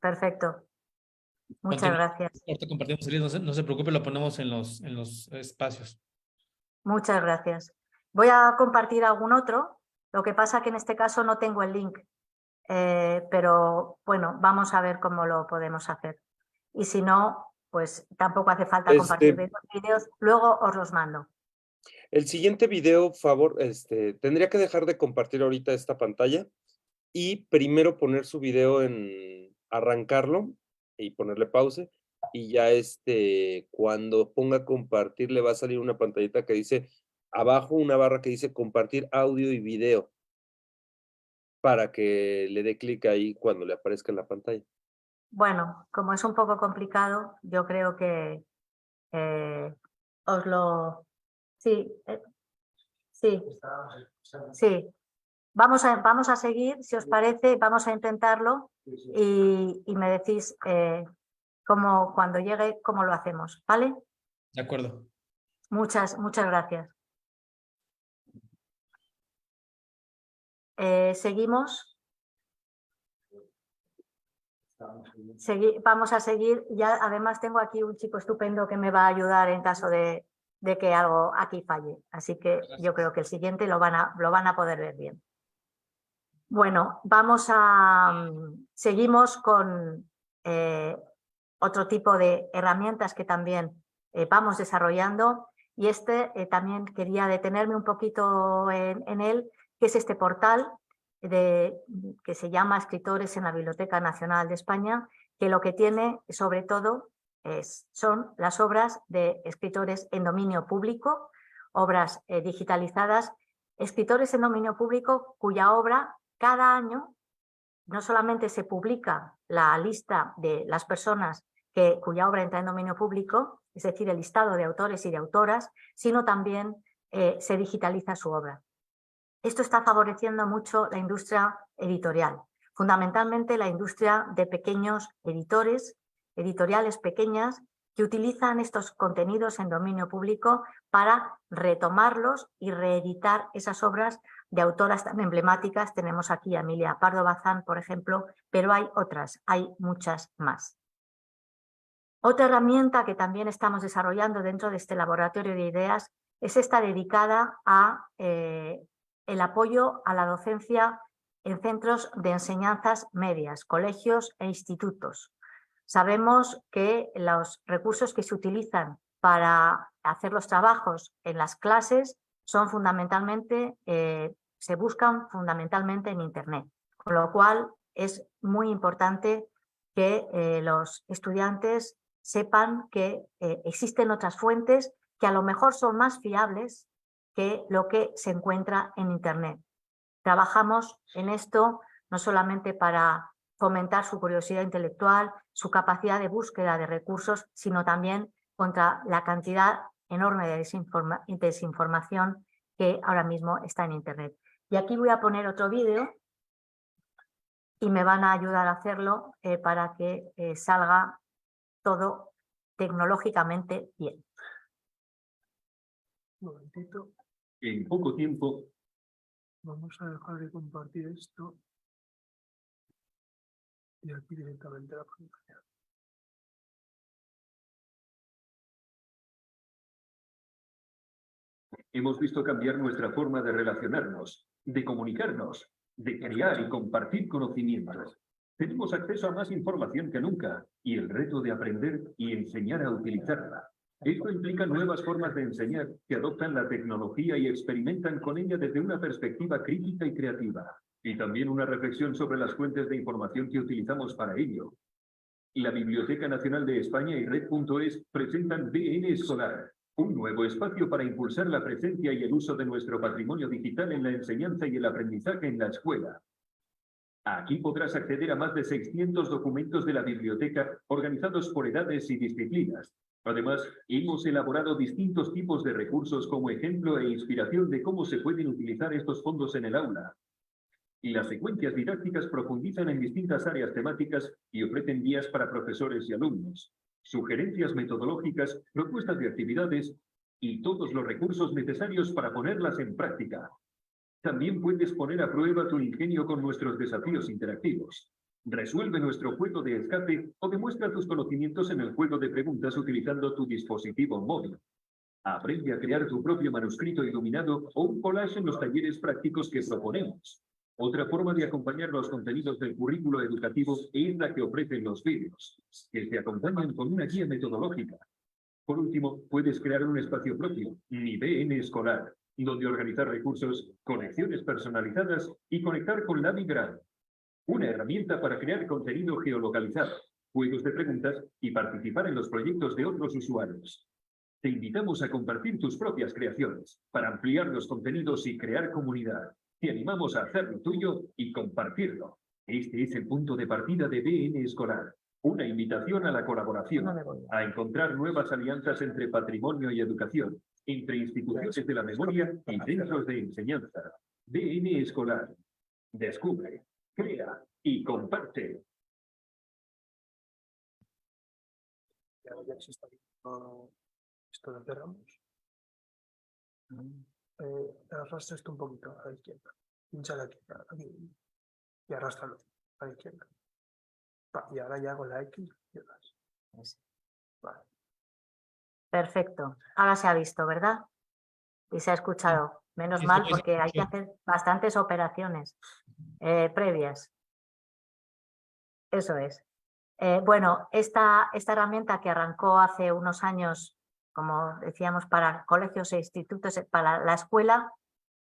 Perfecto. Muchas gracias. Ahorita compartimos el link, no se preocupe, lo ponemos en los espacios. Muchas gracias. Voy a compartir algún otro. Lo que pasa que en este caso no tengo el link. Pero bueno, vamos a ver cómo lo podemos hacer. Y si no, pues tampoco hace falta compartir vídeos. Luego os los mando. El siguiente video, favor, tendría que dejar de compartir ahorita esta pantalla y primero poner su video en arrancarlo y ponerle pause, y ya cuando ponga compartir le va a salir una pantallita que dice abajo, una barra que dice compartir audio y video, para que le dé clic ahí cuando le aparezca en la pantalla. Bueno, como es un poco complicado, yo creo que os lo... Sí, sí. Vamos a seguir, si os parece, vamos a intentarlo y me decís cuando llegue cómo lo hacemos, ¿vale? De acuerdo. Muchas gracias. Seguimos. Vamos a seguir. Ya además tengo aquí un chico estupendo que me va a ayudar en caso de que algo aquí falle. Así que yo creo que el siguiente lo van a poder ver bien. Bueno, seguimos con otro tipo de herramientas que también vamos desarrollando, y también quería detenerme un poquito en él, que es este portal que se llama Escritores en la Biblioteca Nacional de España, que lo que tiene sobre todo son las obras de escritores en dominio público, obras digitalizadas, escritores en dominio público cuya obra cada año no solamente se publica la lista de las personas cuya obra entra en dominio público, es decir, el listado de autores y de autoras, sino también se digitaliza su obra. Esto está favoreciendo mucho la industria editorial, fundamentalmente la industria de pequeños editores, editoriales pequeñas, que utilizan estos contenidos en dominio público para retomarlos y reeditar esas obras de autoras tan emblemáticas. Tenemos aquí a Emilia Pardo Bazán, por ejemplo, pero hay otras, hay muchas más. Otra herramienta que también estamos desarrollando dentro de este laboratorio de ideas es esta dedicada a el apoyo a la docencia en centros de enseñanzas medias, colegios e institutos. Sabemos que los recursos que se utilizan para hacer los trabajos en las clases son se buscan fundamentalmente en Internet, con lo cual es muy importante que los estudiantes sepan que existen otras fuentes que a lo mejor son más fiables que lo que se encuentra en Internet. Trabajamos en esto no solamente para fomentar su curiosidad intelectual, su capacidad de búsqueda de recursos, sino también contra la cantidad enorme de desinformación que ahora mismo está en Internet. Y aquí voy a poner otro vídeo y me van a ayudar a hacerlo para que salga todo tecnológicamente bien. Un momentito, En poco tiempo, vamos a dejar de compartir esto y aquí directamente la pantalla. hemos visto cambiar nuestra forma de relacionarnos, de comunicarnos, de crear y compartir conocimientos. Tenemos acceso a más información que nunca y el reto de aprender y enseñar a utilizarla. Esto implica nuevas formas de enseñar que adoptan la tecnología y experimentan con ella desde una perspectiva crítica y creativa. Y también una reflexión sobre las fuentes de información que utilizamos para ello. La Biblioteca Nacional de España y Red.es presentan BN Escolar, un nuevo espacio para impulsar la presencia y el uso de nuestro patrimonio digital en la enseñanza y el aprendizaje en la escuela. Aquí podrás acceder a más de 600 documentos de la biblioteca organizados por edades y disciplinas. Además, hemos elaborado distintos tipos de recursos como ejemplo e inspiración de cómo se pueden utilizar estos fondos en el aula. Y las secuencias didácticas profundizan en distintas áreas temáticas y ofrecen guías para profesores y alumnos, sugerencias metodológicas, propuestas de actividades y todos los recursos necesarios para ponerlas en práctica. También puedes poner a prueba tu ingenio con nuestros desafíos interactivos. Resuelve nuestro juego de escape o demuestra tus conocimientos en el juego de preguntas utilizando tu dispositivo móvil. Aprende a crear tu propio manuscrito iluminado o un collage en los talleres prácticos que proponemos. Otra forma de acompañar los contenidos del currículo educativo es la que ofrecen los vídeos, que te acompañan con una guía metodológica. Por último, puedes crear un espacio propio, Mi BN Escolar, donde organizar recursos, conexiones personalizadas y conectar con la Migrant, una herramienta para crear contenido geolocalizado, juegos de preguntas y participar en los proyectos de otros usuarios. Te invitamos a compartir tus propias creaciones para ampliar los contenidos y crear comunidad. Te animamos a hacerlo tuyo y compartirlo. Este es el punto de partida de BN Escolar. Una invitación a la colaboración, a encontrar nuevas alianzas entre patrimonio y educación, entre instituciones de la memoria y centros de enseñanza. BN Escolar. Descubre, crea y comparte. Ya se está viendo esto, lo cerramos. Arrastra esto un poquito a la izquierda. Pinchale aquí y arrástralo a la izquierda. Y ahora ya con la X. Vale. Perfecto. Ahora se ha visto, ¿verdad? Y se ha escuchado. Menos Sí, mal, sí, porque hay que sí. hacer bastantes operaciones previas. Eso es. Bueno, esta herramienta que arrancó hace unos años, como decíamos, para colegios e institutos, para la escuela,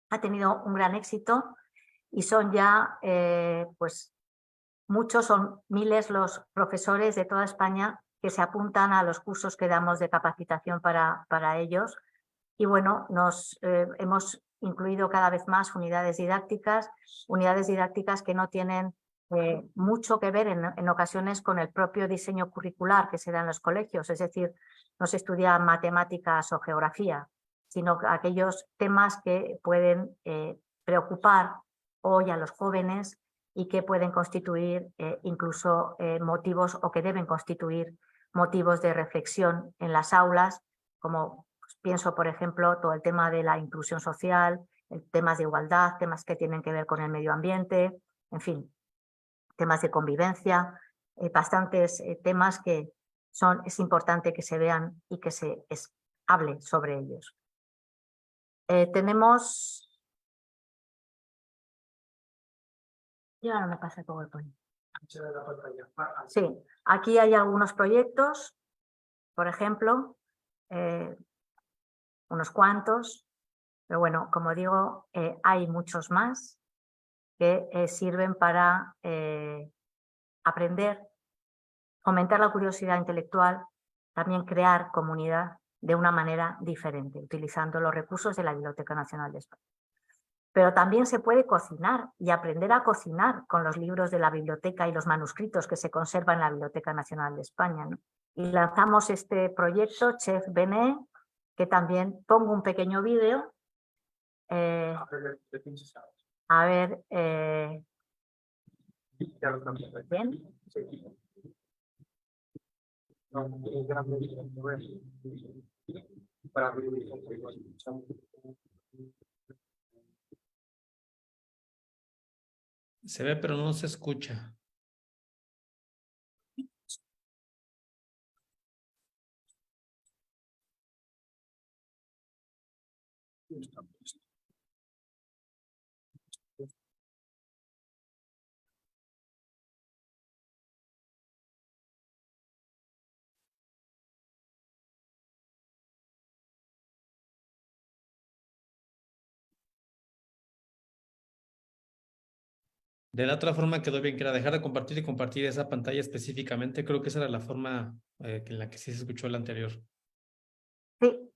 ha tenido un gran éxito y son ya, pues, muchos, son miles los profesores de toda España que se apuntan a los cursos que damos de capacitación para ellos. Y bueno, hemos incluido cada vez más unidades didácticas que no tienen mucho que ver en ocasiones con el propio diseño curricular que se da en los colegios, es decir, no se estudia matemáticas o geografía, sino aquellos temas que pueden preocupar hoy a los jóvenes y que pueden constituir incluso motivos o que deben constituir motivos de reflexión en las aulas, como pues, pienso, por ejemplo, todo el tema de la inclusión social, temas de igualdad, temas que tienen que ver con el medio ambiente, en fin, temas de convivencia, bastantes temas que es importante que se vean y que se hable sobre ellos. Tenemos... Y ahora me pasa el PowerPoint. La pantalla. Sí, aquí hay algunos proyectos, por ejemplo, unos cuantos, pero bueno, como digo, hay muchos más que sirven para aprender, fomentar la curiosidad intelectual, también crear comunidad de una manera diferente, utilizando los recursos de la Biblioteca Nacional de España. Pero también se puede cocinar y aprender a cocinar con los libros de la biblioteca y los manuscritos que se conservan en la Biblioteca Nacional de España, ¿no? Y lanzamos este proyecto, Chef Benet, que también pongo un pequeño vídeo. A ver, bien. Se ve, pero no se escucha. De la otra forma quedó bien, que era dejar de compartir y compartir esa pantalla específicamente. Creo que esa era la forma en la que sí se escuchó la anterior. Sí,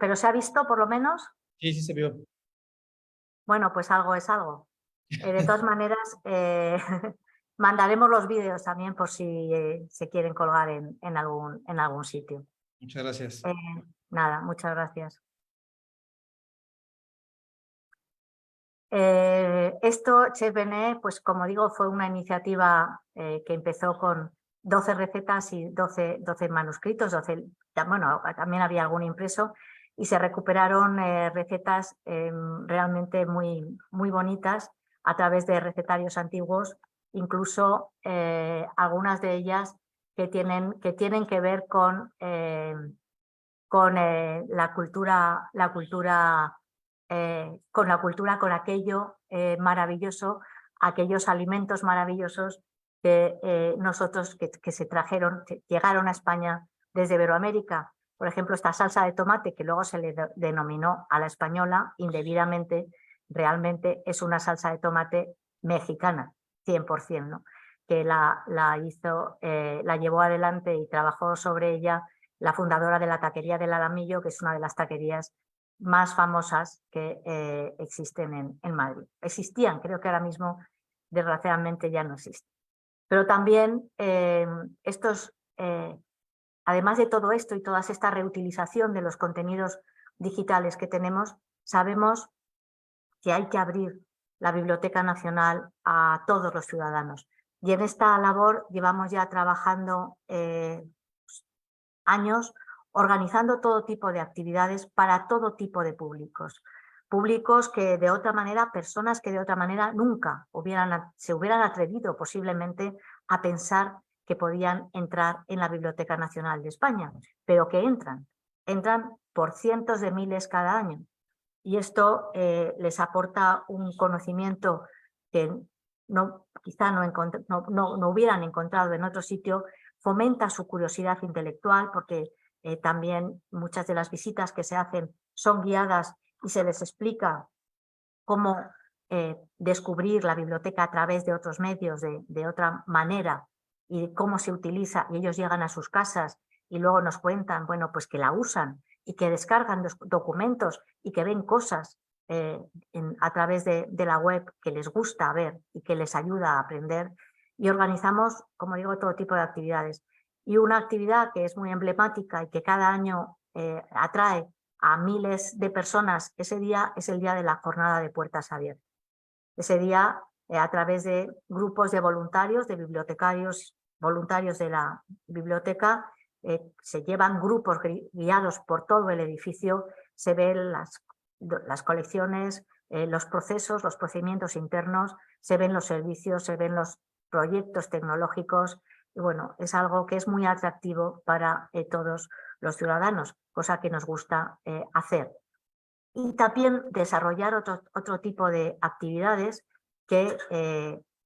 pero ¿se ha visto por lo menos? Sí, sí se vio. Bueno, pues algo es algo. De todas maneras, mandaremos los vídeos también por si se quieren colgar en algún sitio. Muchas gracias. Nada, muchas gracias. Esto, Chef Benet, pues como digo, fue una iniciativa que empezó con 12 recetas y 12 manuscritos, bueno, también había algún impreso, y se recuperaron recetas realmente muy bonitas a través de recetarios antiguos, incluso algunas de ellas que tienen que ver con la cultura, con aquello maravilloso, aquellos alimentos maravillosos que nosotros que se trajeron, que llegaron a España desde Iberoamérica. Por ejemplo, esta salsa de tomate que luego se le denominó a la española indebidamente, realmente es una salsa de tomate mexicana, 100%, ¿no? Que la llevó adelante y trabajó sobre ella la fundadora de la taquería del Alamillo, que es una de las taquerías más famosas que existen en Madrid. Existían, creo que ahora mismo desgraciadamente ya no existen. Pero también además de todo esto y toda esta reutilización de los contenidos digitales que tenemos, sabemos que hay que abrir la Biblioteca Nacional a todos los ciudadanos. Y en esta labor llevamos ya trabajando años organizando todo tipo de actividades para todo tipo de públicos. Públicos que de otra manera, personas que de otra manera nunca se hubieran atrevido posiblemente a pensar que podían entrar en la Biblioteca Nacional de España, pero que entran por cientos de miles cada año. Y esto les aporta un conocimiento que quizá no hubieran encontrado en otro sitio, fomenta su curiosidad intelectual porque también muchas de las visitas que se hacen son guiadas y se les explica cómo descubrir la biblioteca a través de otros medios, de otra manera, y cómo se utiliza, y ellos llegan a sus casas y luego nos cuentan, bueno, pues que la usan y que descargan documentos y que ven cosas a través de la web que les gusta ver y que les ayuda a aprender. Y organizamos, como digo, todo tipo de actividades. Y una actividad que es muy emblemática y que cada año atrae a miles de personas, ese día es el día de la jornada de puertas abiertas. Ese día, a través de grupos de voluntarios, de bibliotecarios, voluntarios de la biblioteca, se llevan grupos guiados por todo el edificio, se ven las colecciones, los procesos, los procedimientos internos, se ven los servicios, se ven los proyectos tecnológicos. Y bueno, es algo que es muy atractivo para todos los ciudadanos, cosa que nos gusta hacer. Y también desarrollar otro tipo de actividades que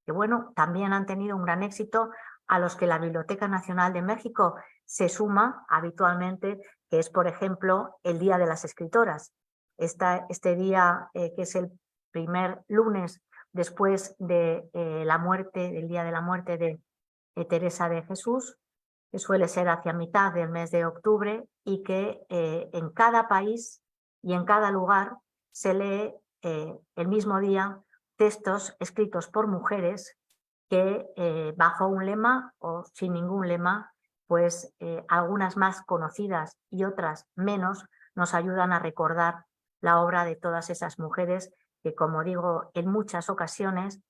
bueno, también han tenido un gran éxito, a los que la Biblioteca Nacional de México se suma habitualmente, que es, por ejemplo, el Día de las Escritoras. Este día, que es el primer lunes después de la muerte, del día de la muerte de Teresa de Jesús, que suele ser hacia mitad del mes de octubre, y que en cada país y en cada lugar se lee el mismo día textos escritos por mujeres que bajo un lema o sin ningún lema, pues algunas más conocidas y otras menos, nos ayudan a recordar la obra de todas esas mujeres que, como digo, en muchas ocasiones,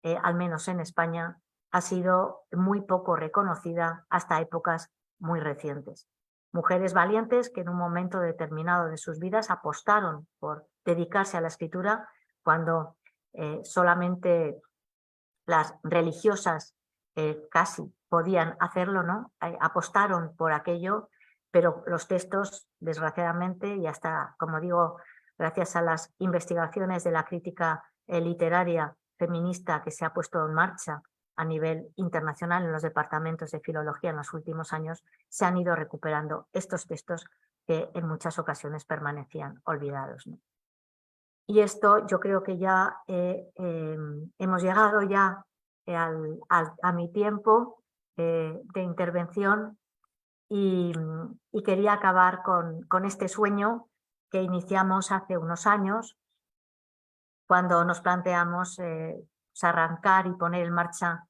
al menos en España, ha sido muy poco reconocida hasta épocas muy recientes. Mujeres valientes que en un momento determinado de sus vidas apostaron por dedicarse a la escritura cuando solamente las religiosas casi podían hacerlo, ¿no? Apostaron por aquello, pero los textos, desgraciadamente, y hasta, como digo, gracias a las investigaciones de la crítica literaria feminista que se ha puesto en marcha a nivel internacional en los departamentos de filología en los últimos años, se han ido recuperando estos textos que en muchas ocasiones permanecían olvidados, ¿no? Y esto yo creo que ya hemos llegado ya a mi tiempo de intervención y quería acabar con este sueño que iniciamos hace unos años cuando nos planteamos arrancar y poner en marcha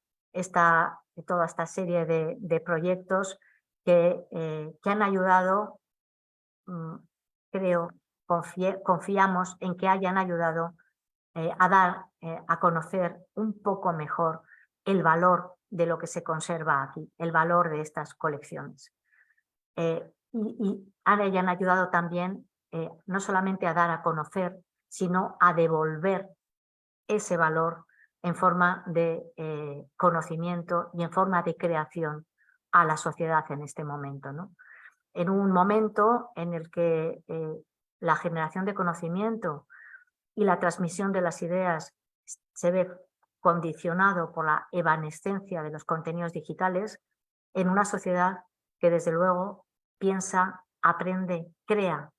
toda esta serie de proyectos que han ayudado, creo, confiamos en que hayan ayudado a dar a conocer un poco mejor el valor de lo que se conserva aquí, el valor de estas colecciones. Y hayan ayudado también no solamente a dar a conocer, sino a devolver ese valor en forma de conocimiento y en forma de creación a la sociedad en este momento, ¿no? En un momento en el que la generación de conocimiento y la transmisión de las ideas se ve condicionado por la evanescencia de los contenidos digitales, en una sociedad que desde luego piensa, aprende, crea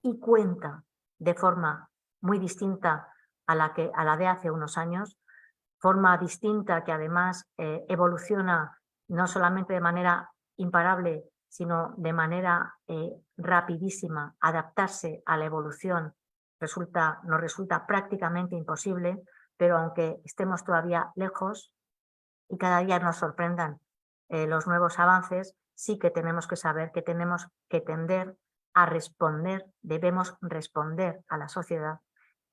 y cuenta de forma muy distinta a la de hace unos años, forma distinta que además evoluciona no solamente de manera imparable, sino de manera rapidísima. Adaptarse a la evolución nos resulta prácticamente imposible, pero aunque estemos todavía lejos y cada día nos sorprendan los nuevos avances, sí que tenemos que saber que tenemos que tender a responder, debemos responder a la sociedad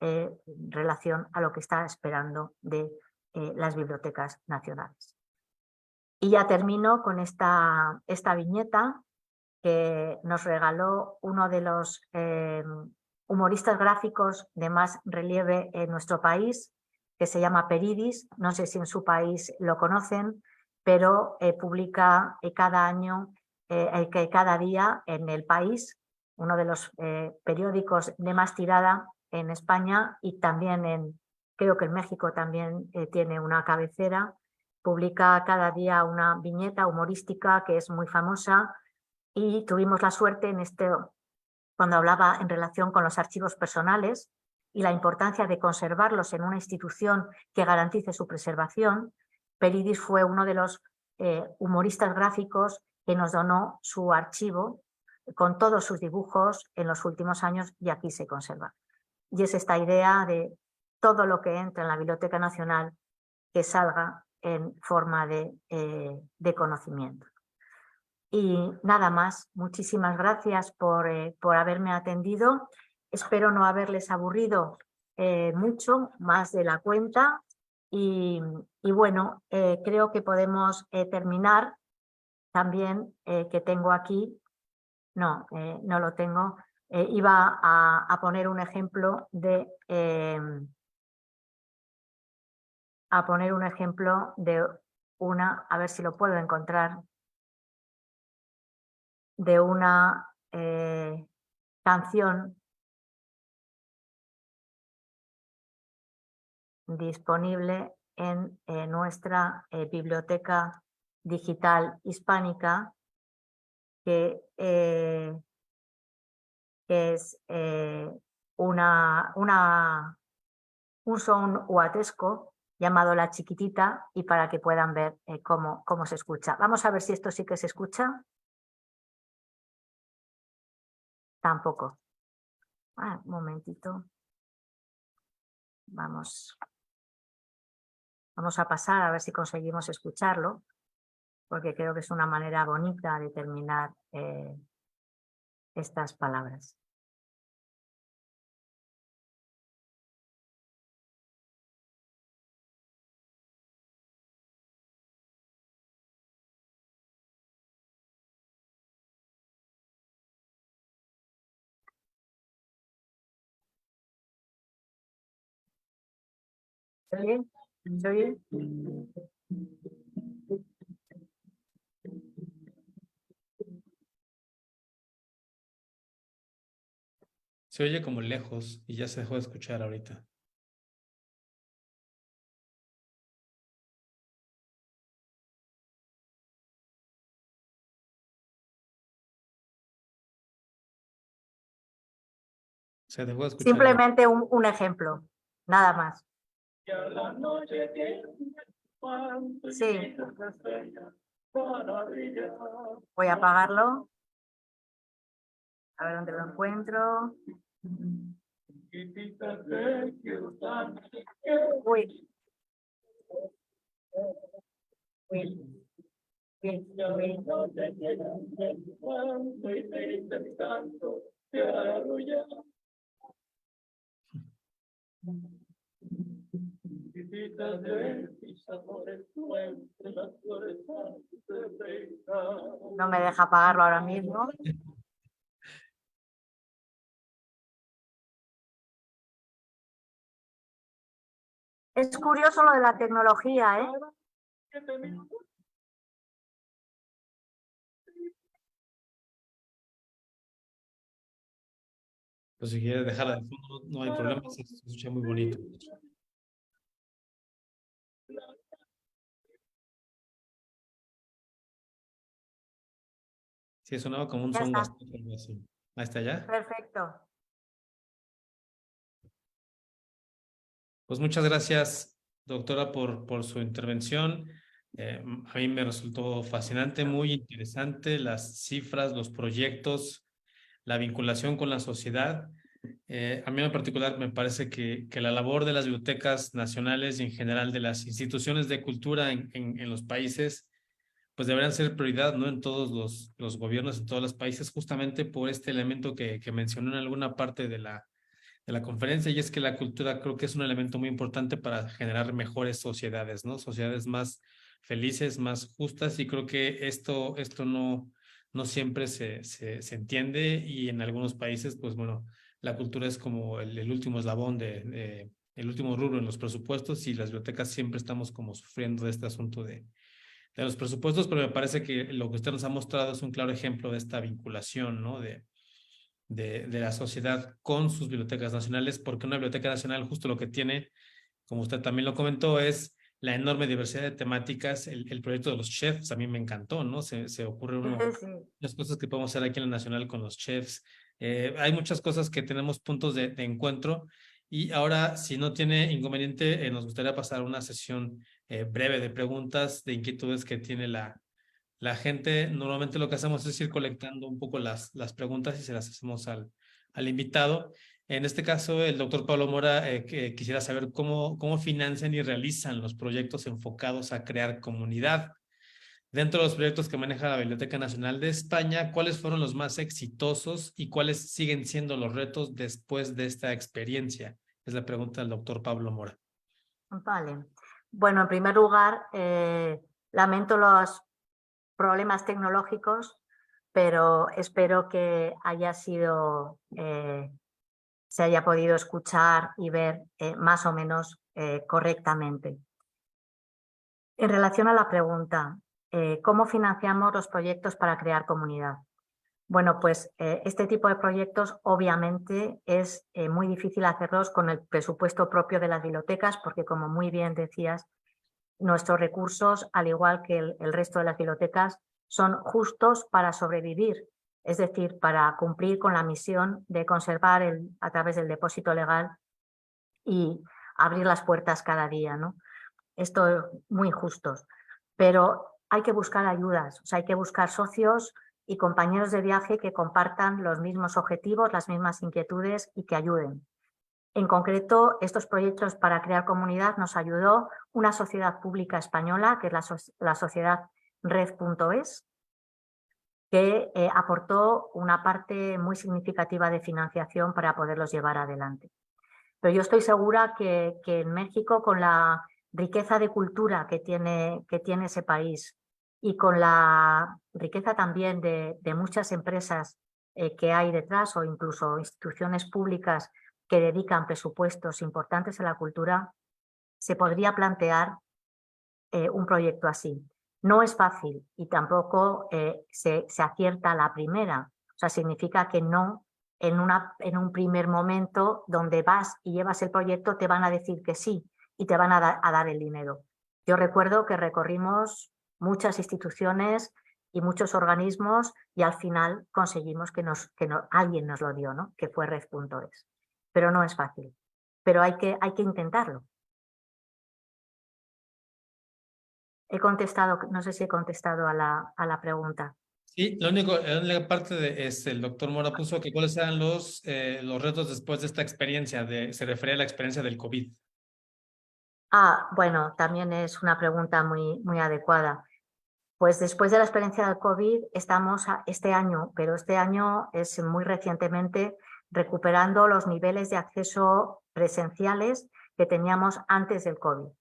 en relación a lo que está esperando de las bibliotecas nacionales. Y ya termino con esta viñeta que nos regaló uno de los humoristas gráficos de más relieve en nuestro país, que se llama Peridis. No sé si en su país lo conocen, pero publica cada año, cada día en El País, uno de los periódicos de más tirada en España, y también creo que en México también tiene una cabecera. Publica cada día una viñeta humorística que es muy famosa, y tuvimos la suerte cuando hablaba en relación con los archivos personales y la importancia de conservarlos en una institución que garantice su preservación. Peridis fue uno de los humoristas gráficos que nos donó su archivo con todos sus dibujos en los últimos años, y aquí se conserva. Y es esta idea de todo lo que entra en la Biblioteca Nacional que salga en forma de conocimiento. Y nada más, muchísimas gracias por haberme atendido. Espero no haberles aburrido mucho más de la cuenta. Y bueno, creo que podemos terminar también, que tengo aquí, no lo tengo, iba a poner un ejemplo de una, a ver si lo puedo encontrar, de una canción disponible en nuestra biblioteca digital hispánica, que es una un son huatesco llamado La Chiquitita y para que puedan ver cómo se escucha. Vamos a ver si esto sí que se escucha. Tampoco. Un momentito. Vamos a pasar a ver si conseguimos escucharlo, porque creo que es una manera bonita de terminar estas palabras. ¿Se oye? ¿Se oye? Se oye como lejos y ya se dejó de escuchar ahorita. Se dejó de escuchar. Simplemente un ejemplo, nada más. Sí. Voy a apagarlo. A ver dónde lo encuentro. Uy. No me deja apagarlo ahora mismo. Es curioso lo de la tecnología, ¿eh? Pues si quieres dejarla de fondo, no hay problema, se escucha muy bonito. Sí, sonaba como un Ya son está. huasteco, algo así. Ahí está ya. Perfecto. Pues muchas gracias, doctora, por su intervención. A mí me resultó fascinante, muy interesante, las cifras, los proyectos, la vinculación con la sociedad. A mí en particular me parece que la labor de las bibliotecas nacionales y en general de las instituciones de cultura en los países, pues deberán ser prioridad, ¿no? En todos los gobiernos, en todos los países, justamente por este elemento que mencionó en alguna parte de la conferencia, y es que la cultura creo que es un elemento muy importante para generar mejores sociedades, ¿no? Sociedades más felices, más justas, y creo que esto no siempre se entiende, y en algunos países, pues bueno, la cultura es como el último eslabón el último rubro en los presupuestos, y las bibliotecas siempre estamos como sufriendo de este asunto de los presupuestos, pero me parece que lo que usted nos ha mostrado es un claro ejemplo de esta vinculación, ¿no? De la sociedad con sus bibliotecas nacionales, porque una biblioteca nacional justo lo que tiene, como usted también lo comentó, es la enorme diversidad de temáticas. El proyecto de los chefs a mí me encantó, ¿no? Se ocurre Sí. las cosas que podemos hacer aquí en la Nacional con los chefs. Hay muchas cosas que tenemos puntos de encuentro, y ahora, si no tiene inconveniente, nos gustaría pasar una sesión breve de preguntas, de inquietudes que tiene la gente. Normalmente lo que hacemos es ir colectando un poco las preguntas y se las hacemos al invitado. En este caso, el doctor Pablo Mora que quisiera saber cómo financian y realizan los proyectos enfocados a crear comunidad. Dentro de los proyectos que maneja la Biblioteca Nacional de España, ¿cuáles fueron los más exitosos y cuáles siguen siendo los retos después de esta experiencia? Es la pregunta del doctor Pablo Mora. Vale. Bueno, en primer lugar, lamento los problemas tecnológicos, pero espero que haya sido, se haya podido escuchar y ver más o menos correctamente. En relación a la pregunta, ¿cómo financiamos los proyectos para crear comunidad? Bueno, pues este tipo de proyectos obviamente es muy difícil hacerlos con el presupuesto propio de las bibliotecas, porque como muy bien decías, nuestros recursos, al igual que el resto de las bibliotecas, son justos para sobrevivir, es decir, para cumplir con la misión de conservar a través del depósito legal y abrir las puertas cada día, ¿no? Esto es muy injustos, pero hay que buscar ayudas, o sea, hay que buscar socios y compañeros de viaje que compartan los mismos objetivos, las mismas inquietudes y que ayuden. En concreto, estos proyectos para crear comunidad nos ayudó una sociedad pública española, que es la sociedad Red.es, que aportó una parte muy significativa de financiación para poderlos llevar adelante. Pero yo estoy segura que en México, con la riqueza de cultura que tiene ese país y con la riqueza también de muchas empresas que hay detrás o incluso instituciones públicas que dedican presupuestos importantes a la cultura, se podría plantear un proyecto así. No es fácil y tampoco se acierta a la primera. O sea, significa que no en un primer momento donde vas y llevas el proyecto te van a decir que sí y te van a dar el dinero. Yo recuerdo que recorrimos muchas instituciones y muchos organismos y al final conseguimos que alguien nos lo dio, ¿no? Que fue Red.es. Pero no es fácil. Pero hay que intentarlo. He contestado, no sé si he contestado a la pregunta. Sí, la única parte de el doctor Mora puso que cuáles eran los retos después de esta experiencia, se refería a la experiencia del COVID. Bueno, también es una pregunta muy adecuada. Pues después de la experiencia del COVID estamos este año, pero este año es muy recientemente recuperando los niveles de acceso presenciales que teníamos antes del COVID.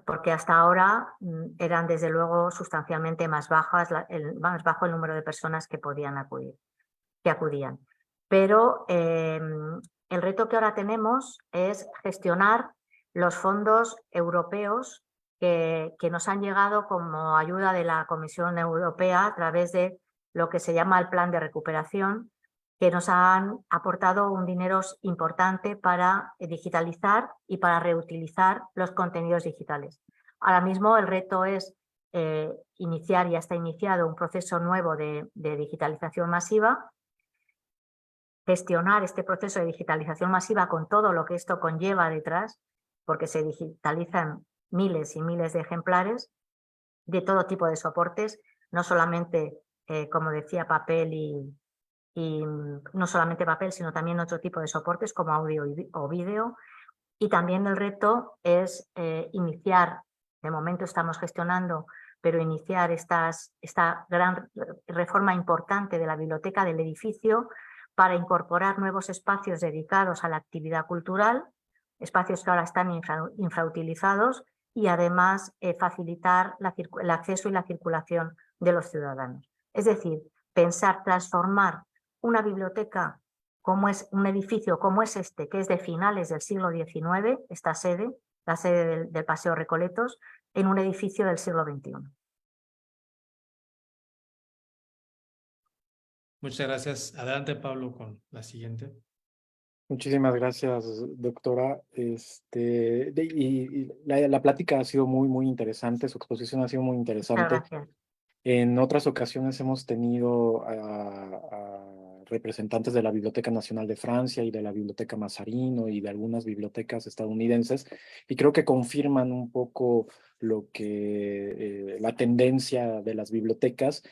Porque hasta ahora eran desde luego sustancialmente más bajo el número de personas que podían acudían. Pero el reto que ahora tenemos es gestionar los fondos europeos que nos han llegado como ayuda de la Comisión Europea a través de lo que se llama el Plan de Recuperación, que nos han aportado un dinero importante para digitalizar y para reutilizar los contenidos digitales. Ahora mismo el reto es iniciar, ya está iniciado, un proceso nuevo de digitalización masiva, gestionar este proceso de digitalización masiva con todo lo que esto conlleva detrás, porque se digitalizan miles y miles de ejemplares de todo tipo de soportes, no solamente, como decía, papel y no solamente papel, sino también otro tipo de soportes como audio o vídeo. Y también el reto es iniciar, de momento estamos gestionando, pero iniciar esta gran reforma importante de la biblioteca del edificio para incorporar nuevos espacios dedicados a la actividad cultural, espacios que ahora están infrautilizados y además facilitar el acceso y la circulación de los ciudadanos. Es decir, pensar, transformar una biblioteca como es un edificio como es este, que es de finales del siglo XIX, esta sede, la sede del Paseo Recoletos, en un edificio del siglo XXI. Muchas gracias. Adelante, Pablo, con la siguiente. Muchísimas gracias, doctora. Y la plática ha sido muy interesante, su exposición ha sido muy Muchas interesante. gracias. En otras ocasiones hemos tenido a representantes de la Biblioteca Nacional de Francia y de la Biblioteca Mazarino y de algunas bibliotecas estadounidenses, y creo que confirman un poco lo que la tendencia de las bibliotecas.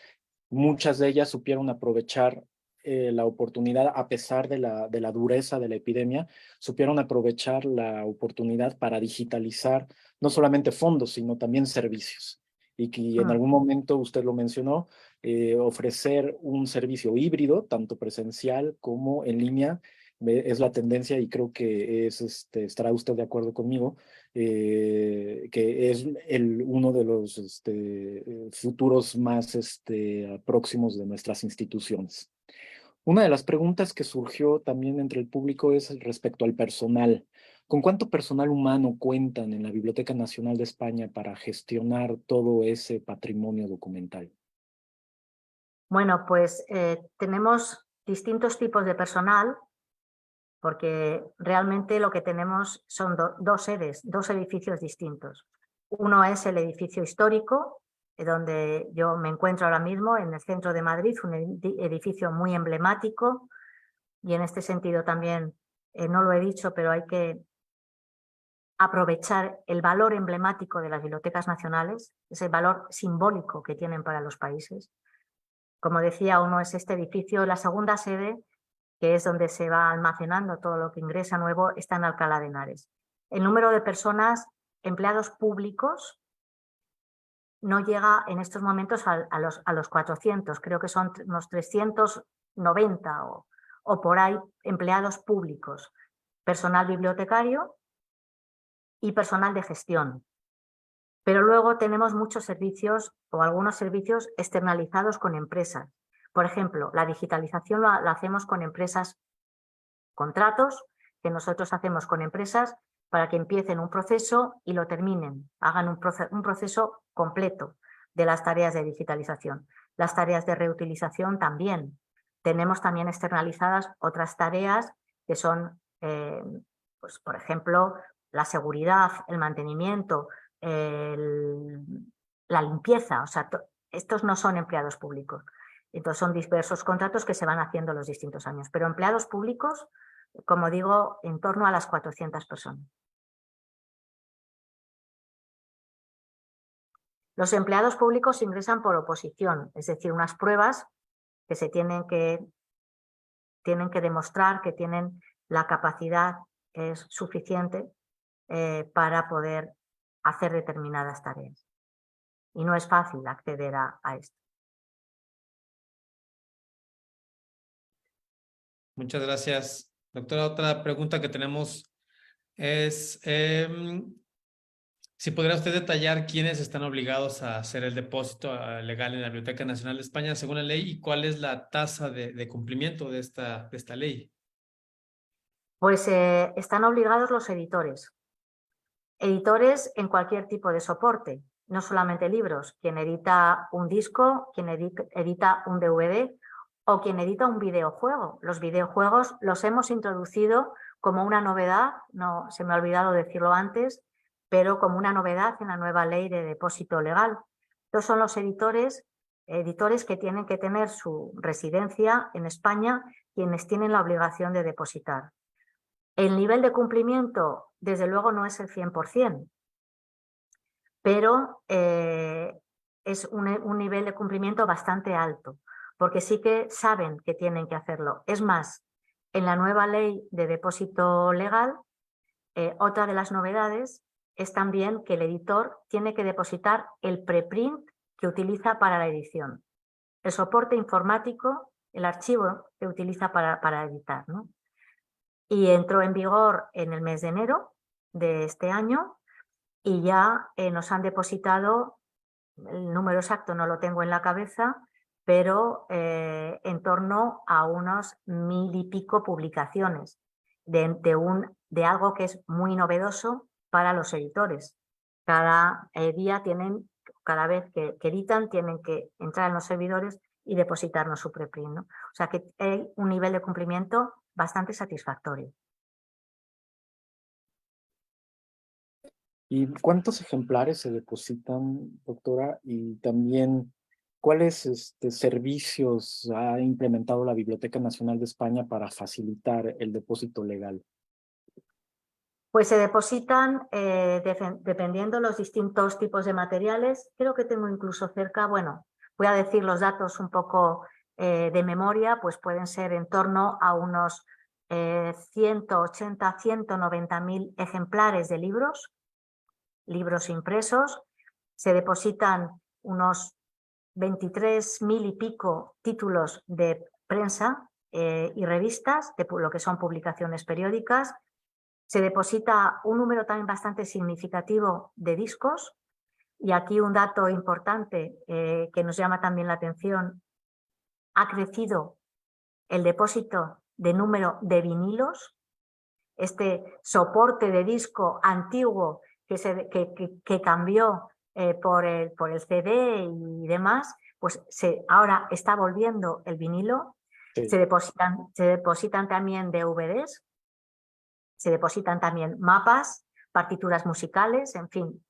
Muchas de ellas supieron aprovechar la oportunidad, a pesar de la dureza de la epidemia, supieron aprovechar la oportunidad para digitalizar no solamente fondos, sino también servicios. Y que en algún momento, usted lo mencionó, ofrecer un servicio híbrido, tanto presencial como en línea, es la tendencia, y creo que estará usted de acuerdo conmigo, que es uno de los futuros más próximos de nuestras instituciones. Una de las preguntas que surgió también entre el público es respecto al personal. ¿Con cuánto personal humano cuentan en la Biblioteca Nacional de España para gestionar todo ese patrimonio documental? Bueno, pues tenemos distintos tipos de personal, porque realmente lo que tenemos son dos sedes, dos edificios distintos. Uno es el edificio histórico, donde yo me encuentro ahora mismo, en el centro de Madrid, un edificio muy emblemático, y en este sentido también, no lo he dicho, pero hay que aprovechar el valor emblemático de las bibliotecas nacionales, ese valor simbólico que tienen para los países. Como decía, uno es este edificio, la segunda sede, que es donde se va almacenando todo lo que ingresa nuevo, está en Alcalá de Henares. El número de personas, empleados públicos, no llega en estos momentos a los 400, creo que son unos 390 o por ahí empleados públicos, personal bibliotecario y personal de gestión. Pero luego tenemos muchos servicios o algunos servicios externalizados con empresas. Por ejemplo, la digitalización la hacemos con empresas, contratos que nosotros hacemos con empresas para que empiecen un proceso y lo terminen, hagan un proceso completo de las tareas de digitalización. Las tareas de reutilización también. Tenemos también externalizadas otras tareas que son, pues, por ejemplo, la seguridad, el mantenimiento, la limpieza. O sea, estos no son empleados públicos. Entonces son diversos contratos que se van haciendo los distintos años. Pero empleados públicos, como digo, en torno a las 400 personas. Los empleados públicos ingresan por oposición, es decir, unas pruebas que se tienen que demostrar que tienen la capacidad suficiente para poder hacer determinadas tareas. Y no es fácil acceder a esto. Muchas gracias, doctora. Otra pregunta que tenemos es si podría usted detallar quiénes están obligados a hacer el depósito legal en la Biblioteca Nacional de España según la ley y cuál es la tasa de cumplimiento de esta ley. Pues están obligados los editores. Editores en cualquier tipo de soporte, no solamente libros. Quien edita un disco, quien edita un DVD o quien edita un videojuego. Los videojuegos los hemos introducido como una novedad, no se me ha olvidado decirlo antes, pero como una novedad en la nueva ley de depósito legal. Estos son los editores que tienen que tener su residencia en España, quienes tienen la obligación de depositar. El nivel de cumplimiento, desde luego, no es el 100%, pero es un nivel de cumplimiento bastante alto, porque sí que saben que tienen que hacerlo. Es más, en la nueva ley de depósito legal, otra de las novedades es también que el editor tiene que depositar el preprint que utiliza para la edición, el soporte informático, el archivo que utiliza para editar, ¿no? Y entró en vigor en el mes de enero de este año y ya nos han depositado, el número exacto no lo tengo en la cabeza, pero en torno a unos 1000 y pico publicaciones de algo que es muy novedoso para los editores. Cada día cada vez que editan, tienen que entrar en los servidores y depositarnos su preprint, ¿no? O sea que hay un nivel de cumplimiento bastante satisfactorio. ¿Y cuántos ejemplares se depositan, doctora? Y también, ¿cuáles servicios ha implementado la Biblioteca Nacional de España para facilitar el depósito legal? Pues se depositan dependiendo los distintos tipos de materiales. Creo que tengo incluso cerca, bueno, voy a decir los datos un poco de memoria, pues pueden ser en torno a unos 180, 190.000 ejemplares de libros impresos. Se depositan unos 23.000 y pico títulos de prensa y revistas, de lo que son publicaciones periódicas. Se deposita un número también bastante significativo de discos. Y aquí un dato importante que nos llama también la atención: ha crecido el depósito de número de vinilos, este soporte de disco antiguo que cambió por el CD y demás, pues ahora está volviendo el vinilo. Sí. Se depositan también DVDs, se depositan también mapas, partituras musicales, en fin,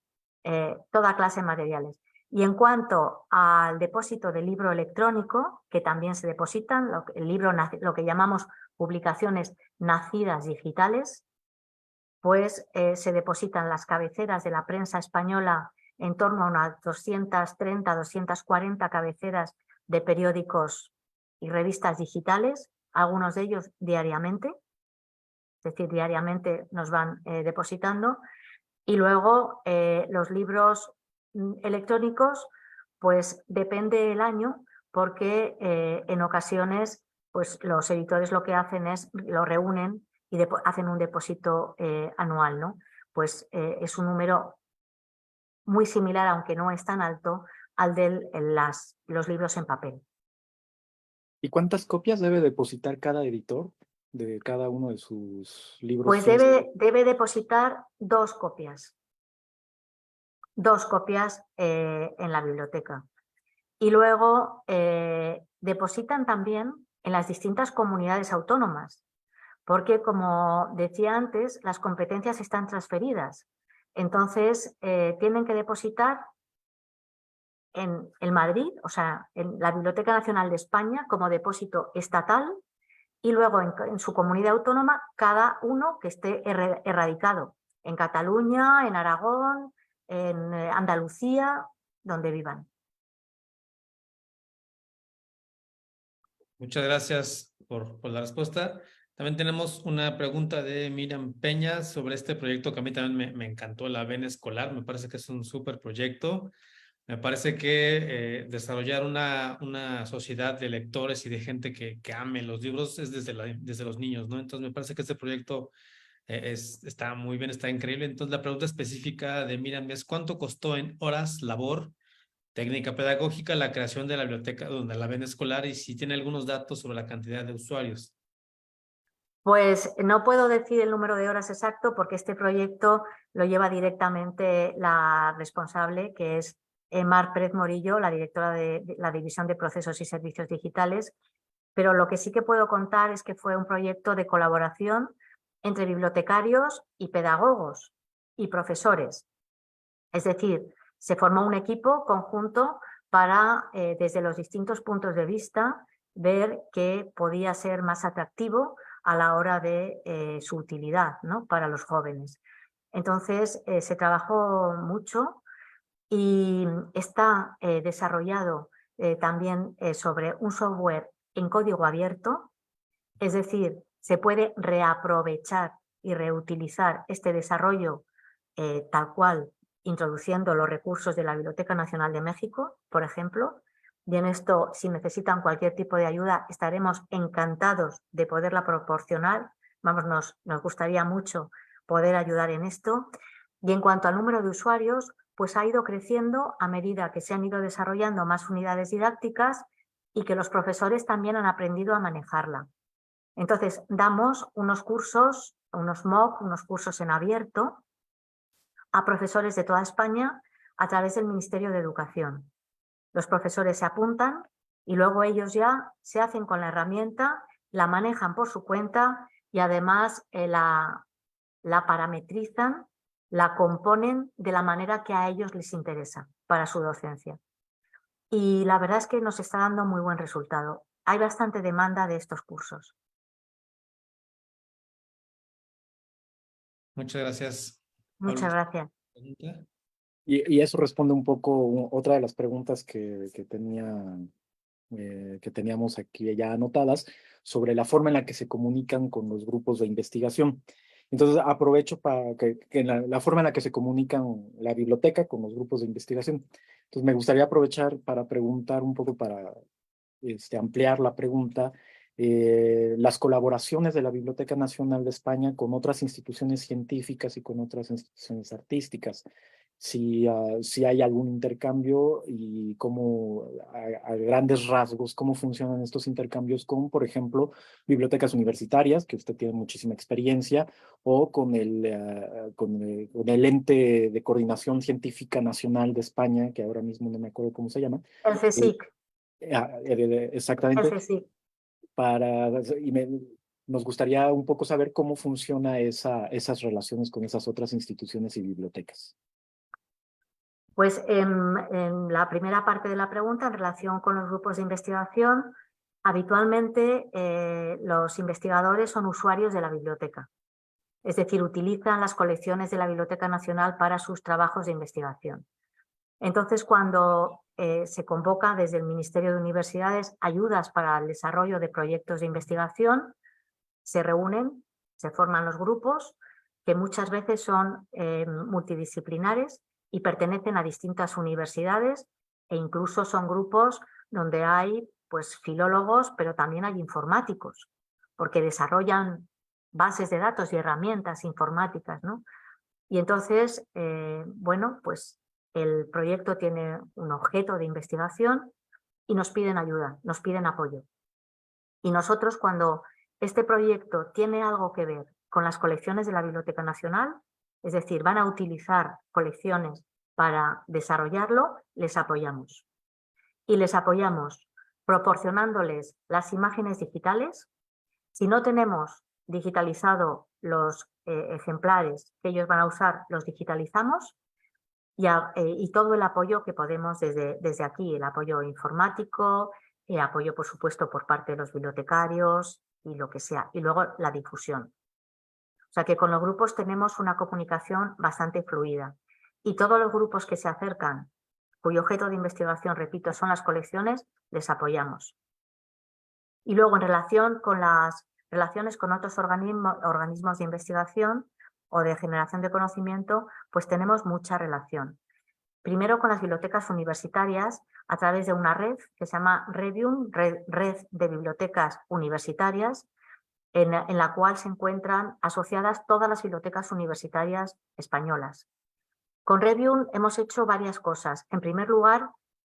toda clase de materiales. Y en cuanto al depósito del libro electrónico, que también se depositan, lo que llamamos publicaciones nacidas digitales, pues se depositan las cabeceras de la prensa española, en torno a unas 230, 240 cabeceras de periódicos y revistas digitales, algunos de ellos diariamente, es decir, diariamente nos van depositando. Y luego los libros electrónicos, pues depende del año, porque en ocasiones pues los editores lo que hacen es, lo reúnen y hacen un depósito anual, ¿no? Pues es un número muy similar, aunque no es tan alto, al de los libros en papel. ¿Y cuántas copias debe depositar cada editor de cada uno de sus libros Pues físicos? debe depositar 2 copias. 2 copias en la biblioteca. Y luego depositan también en las distintas comunidades autónomas, porque como decía antes, las competencias están transferidas. Entonces tienen que depositar en Madrid, o sea, en la Biblioteca Nacional de España como depósito estatal, y luego en su comunidad autónoma cada uno que esté erradicado, en Cataluña, en Aragón, en Andalucía, donde vivan. Muchas gracias por la respuesta. También tenemos una pregunta de Miriam Peña sobre este proyecto que a mí también me encantó, la Ven Escolar. Me parece que es un súper proyecto. Me parece que desarrollar una sociedad de lectores y de gente que ame los libros es desde los niños, ¿no? Entonces me parece que este proyecto está muy bien, está increíble. Entonces la pregunta específica de Miriam es ¿cuánto costó en horas, labor, técnica pedagógica la creación de la biblioteca donde la Ven Escolar y si tiene algunos datos sobre la cantidad de usuarios? Pues no puedo decir el número de horas exacto porque este proyecto lo lleva directamente la responsable, que es Mar Pérez Morillo, la directora de la División de Procesos y Servicios Digitales. Pero lo que sí que puedo contar es que fue un proyecto de colaboración entre bibliotecarios y pedagogos y profesores. Es decir, se formó un equipo conjunto para, desde los distintos puntos de vista, ver qué podía ser más atractivo a la hora de su utilidad, ¿no?, para los jóvenes. Entonces, se trabajó mucho y está desarrollado también sobre un software en código abierto, es decir, se puede reaprovechar y reutilizar este desarrollo tal cual, introduciendo los recursos de la Biblioteca Nacional de México, por ejemplo. Y en esto, si necesitan cualquier tipo de ayuda, estaremos encantados de poderla proporcionar. Vamos, nos gustaría mucho poder ayudar en esto. Y en cuanto al número de usuarios, pues ha ido creciendo a medida que se han ido desarrollando más unidades didácticas y que los profesores también han aprendido a manejarla. Entonces, damos unos cursos, unos MOOC, unos cursos en abierto a profesores de toda España a través del Ministerio de Educación. Los profesores se apuntan y luego ellos ya se hacen con la herramienta, la manejan por su cuenta y además la parametrizan, la componen de la manera que a ellos les interesa para su docencia. Y la verdad es que nos está dando muy buen resultado. Hay bastante demanda de estos cursos. Muchas gracias. Muchas gracias. ¿Pregunta? Y eso responde un poco otra de las preguntas que teníamos aquí ya anotadas sobre la forma en la que se comunican con los grupos de investigación. Entonces aprovecho para que la forma en la que se comunican la biblioteca con los grupos de investigación. Entonces me gustaría aprovechar para preguntar un poco, para ampliar la pregunta, las colaboraciones de la Biblioteca Nacional de España con otras instituciones científicas y con otras instituciones artísticas. Si hay algún intercambio y cómo, a grandes rasgos, cómo funcionan estos intercambios con, por ejemplo, bibliotecas universitarias, que usted tiene muchísima experiencia, o con el ente de coordinación científica nacional de España, que ahora mismo no me acuerdo cómo se llama. El CSIC. Exactamente. El CSIC. Nos gustaría un poco saber cómo funciona esas relaciones con esas otras instituciones y bibliotecas. Pues en la primera parte de la pregunta, en relación con los grupos de investigación, habitualmente los investigadores son usuarios de la biblioteca. Es decir, utilizan las colecciones de la Biblioteca Nacional para sus trabajos de investigación. Entonces, cuando se convoca desde el Ministerio de Universidades ayudas para el desarrollo de proyectos de investigación, se reúnen, se forman los grupos, que muchas veces son multidisciplinares y pertenecen a distintas universidades, e incluso son grupos donde hay pues, filólogos, pero también hay informáticos, porque desarrollan bases de datos y herramientas informáticas, ¿no? Y entonces, bueno, pues el proyecto tiene un objeto de investigación y nos piden ayuda, nos piden apoyo. Y nosotros, cuando este proyecto tiene algo que ver con las colecciones de la Biblioteca Nacional, es decir, van a utilizar colecciones para desarrollarlo, les apoyamos. Y les apoyamos proporcionándoles las imágenes digitales. Si no tenemos digitalizado los ejemplares que ellos van a usar, los digitalizamos y todo el apoyo que podemos desde aquí, el apoyo informático, apoyo por supuesto por parte de los bibliotecarios y lo que sea, y luego la difusión. O sea que con los grupos tenemos una comunicación bastante fluida y todos los grupos que se acercan, cuyo objeto de investigación, repito, son las colecciones, les apoyamos. Y luego en relación con las relaciones con otros organismos de investigación o de generación de conocimiento, pues tenemos mucha relación. Primero con las bibliotecas universitarias a través de una red que se llama Revium, Red de Bibliotecas Universitarias, en la cual se encuentran asociadas todas las bibliotecas universitarias españolas. Con Revium hemos hecho varias cosas. En primer lugar,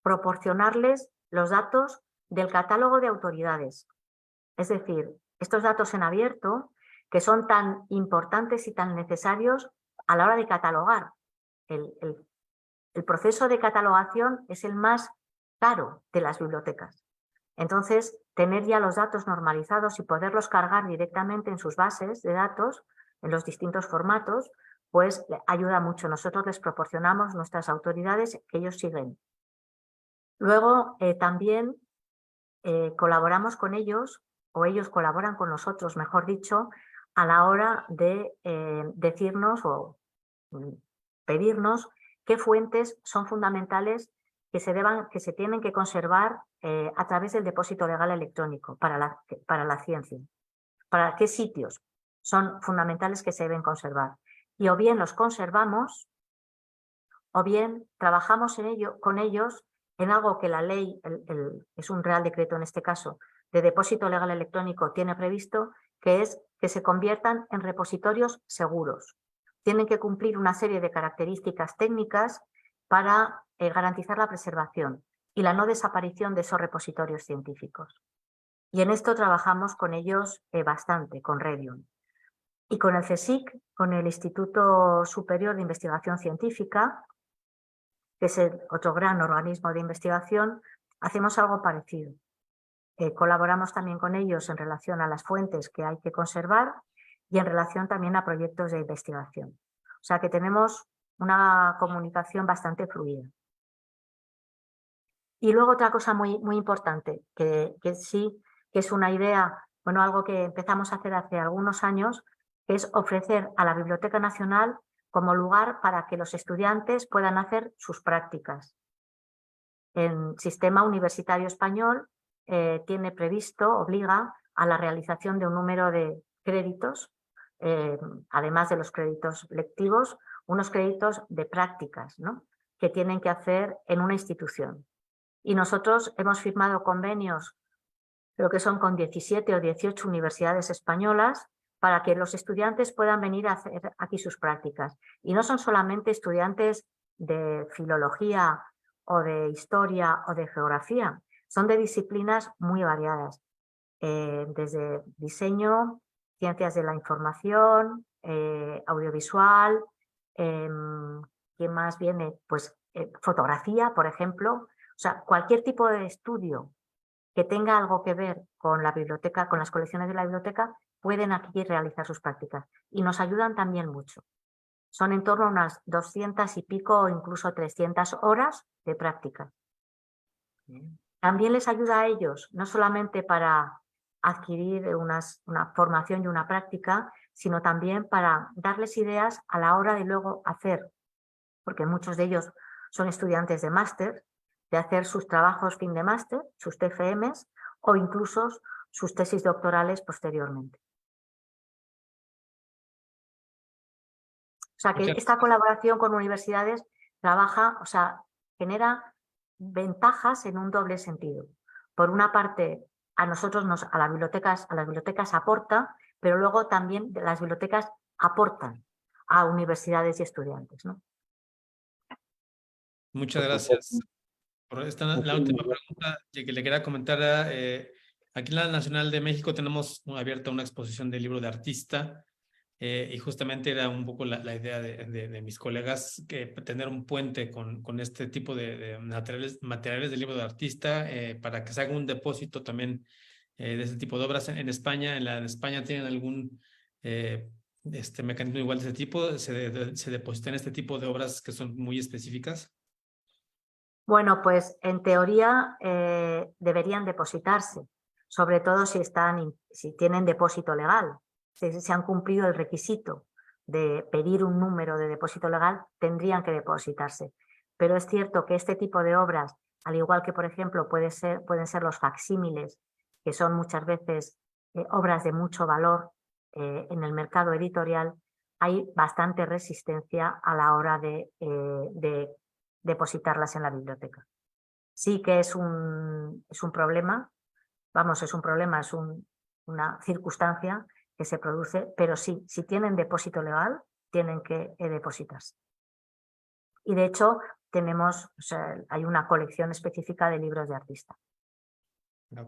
proporcionarles los datos del catálogo de autoridades. Es decir, estos datos en abierto que son tan importantes y tan necesarios a la hora de catalogar. El proceso de catalogación es el más caro de las bibliotecas. Entonces, tener ya los datos normalizados y poderlos cargar directamente en sus bases de datos, en los distintos formatos, pues ayuda mucho. Nosotros les proporcionamos nuestras autoridades que ellos siguen. Luego, también colaboramos con ellos, o ellos colaboran con nosotros, mejor dicho, a la hora de decirnos o pedirnos qué fuentes son fundamentales que se tienen que conservar a través del depósito legal electrónico para la ciencia. Para qué sitios son fundamentales que se deben conservar. Y o bien los conservamos, o bien trabajamos con ellos en algo que la ley, es un Real Decreto en este caso, de depósito legal electrónico tiene previsto, que es que se conviertan en repositorios seguros. Tienen que cumplir una serie de características técnicas para garantizar la preservación y la no desaparición de esos repositorios científicos. Y en esto trabajamos con ellos bastante, con Revium. Y con el CSIC, con el Instituto Superior de Investigación Científica, que es otro gran organismo de investigación, hacemos algo parecido. Colaboramos también con ellos en relación a las fuentes que hay que conservar y en relación también a proyectos de investigación. O sea que tenemos una comunicación bastante fluida. Y luego otra cosa muy importante, que sí que es una idea, bueno, algo que empezamos a hacer hace algunos años, que es ofrecer a la Biblioteca Nacional como lugar para que los estudiantes puedan hacer sus prácticas. El sistema universitario español tiene previsto, obliga a la realización de un número de créditos, además de los créditos lectivos, unos créditos de prácticas, ¿no?, que tienen que hacer en una institución. Y nosotros hemos firmado convenios, creo que son con 17 o 18 universidades españolas, para que los estudiantes puedan venir a hacer aquí sus prácticas. Y no son solamente estudiantes de filología o de historia o de geografía, son de disciplinas muy variadas, desde diseño, ciencias de la información, audiovisual, ¿qué más viene? Pues fotografía, por ejemplo. O sea, cualquier tipo de estudio que tenga algo que ver con la biblioteca, con las colecciones de la biblioteca, pueden aquí realizar sus prácticas y nos ayudan también mucho. Son en torno a unas 200 y pico o incluso 300 horas de práctica. También les ayuda a ellos, no solamente para adquirir una formación y una práctica, sino también para darles ideas a la hora de luego hacer, porque muchos de ellos son estudiantes de máster, de hacer sus trabajos fin de máster, sus TFMs o incluso sus tesis doctorales posteriormente. O sea que esta colaboración con universidades trabaja, o sea, genera ventajas en un doble sentido. Por una parte, a nosotros, a las bibliotecas aporta, pero luego también las bibliotecas aportan a universidades y estudiantes, ¿no? Muchas gracias. Por esta, la última pregunta que le quería comentar era, aquí en la Nacional de México tenemos abierta una exposición del libro de artista, y justamente era un poco la idea de mis colegas, que tener un puente con este tipo de materiales del libro de artista, para que se haga un depósito también de este tipo de obras en España. En España tienen algún mecanismo igual de ese tipo, se depositan este tipo de obras que son muy específicas. Bueno, pues en teoría deberían depositarse, sobre todo si tienen depósito legal. Si se han cumplido el requisito de pedir un número de depósito legal, tendrían que depositarse. Pero es cierto que este tipo de obras, al igual que, por ejemplo, pueden ser los facsímiles, que son muchas veces obras de mucho valor en el mercado editorial, hay bastante resistencia a la hora de depositarlas en la biblioteca. Sí que es un problema, es una circunstancia que se produce, pero sí, si tienen depósito legal, tienen que depositarse. Y de hecho, hay una colección específica de libros de artista.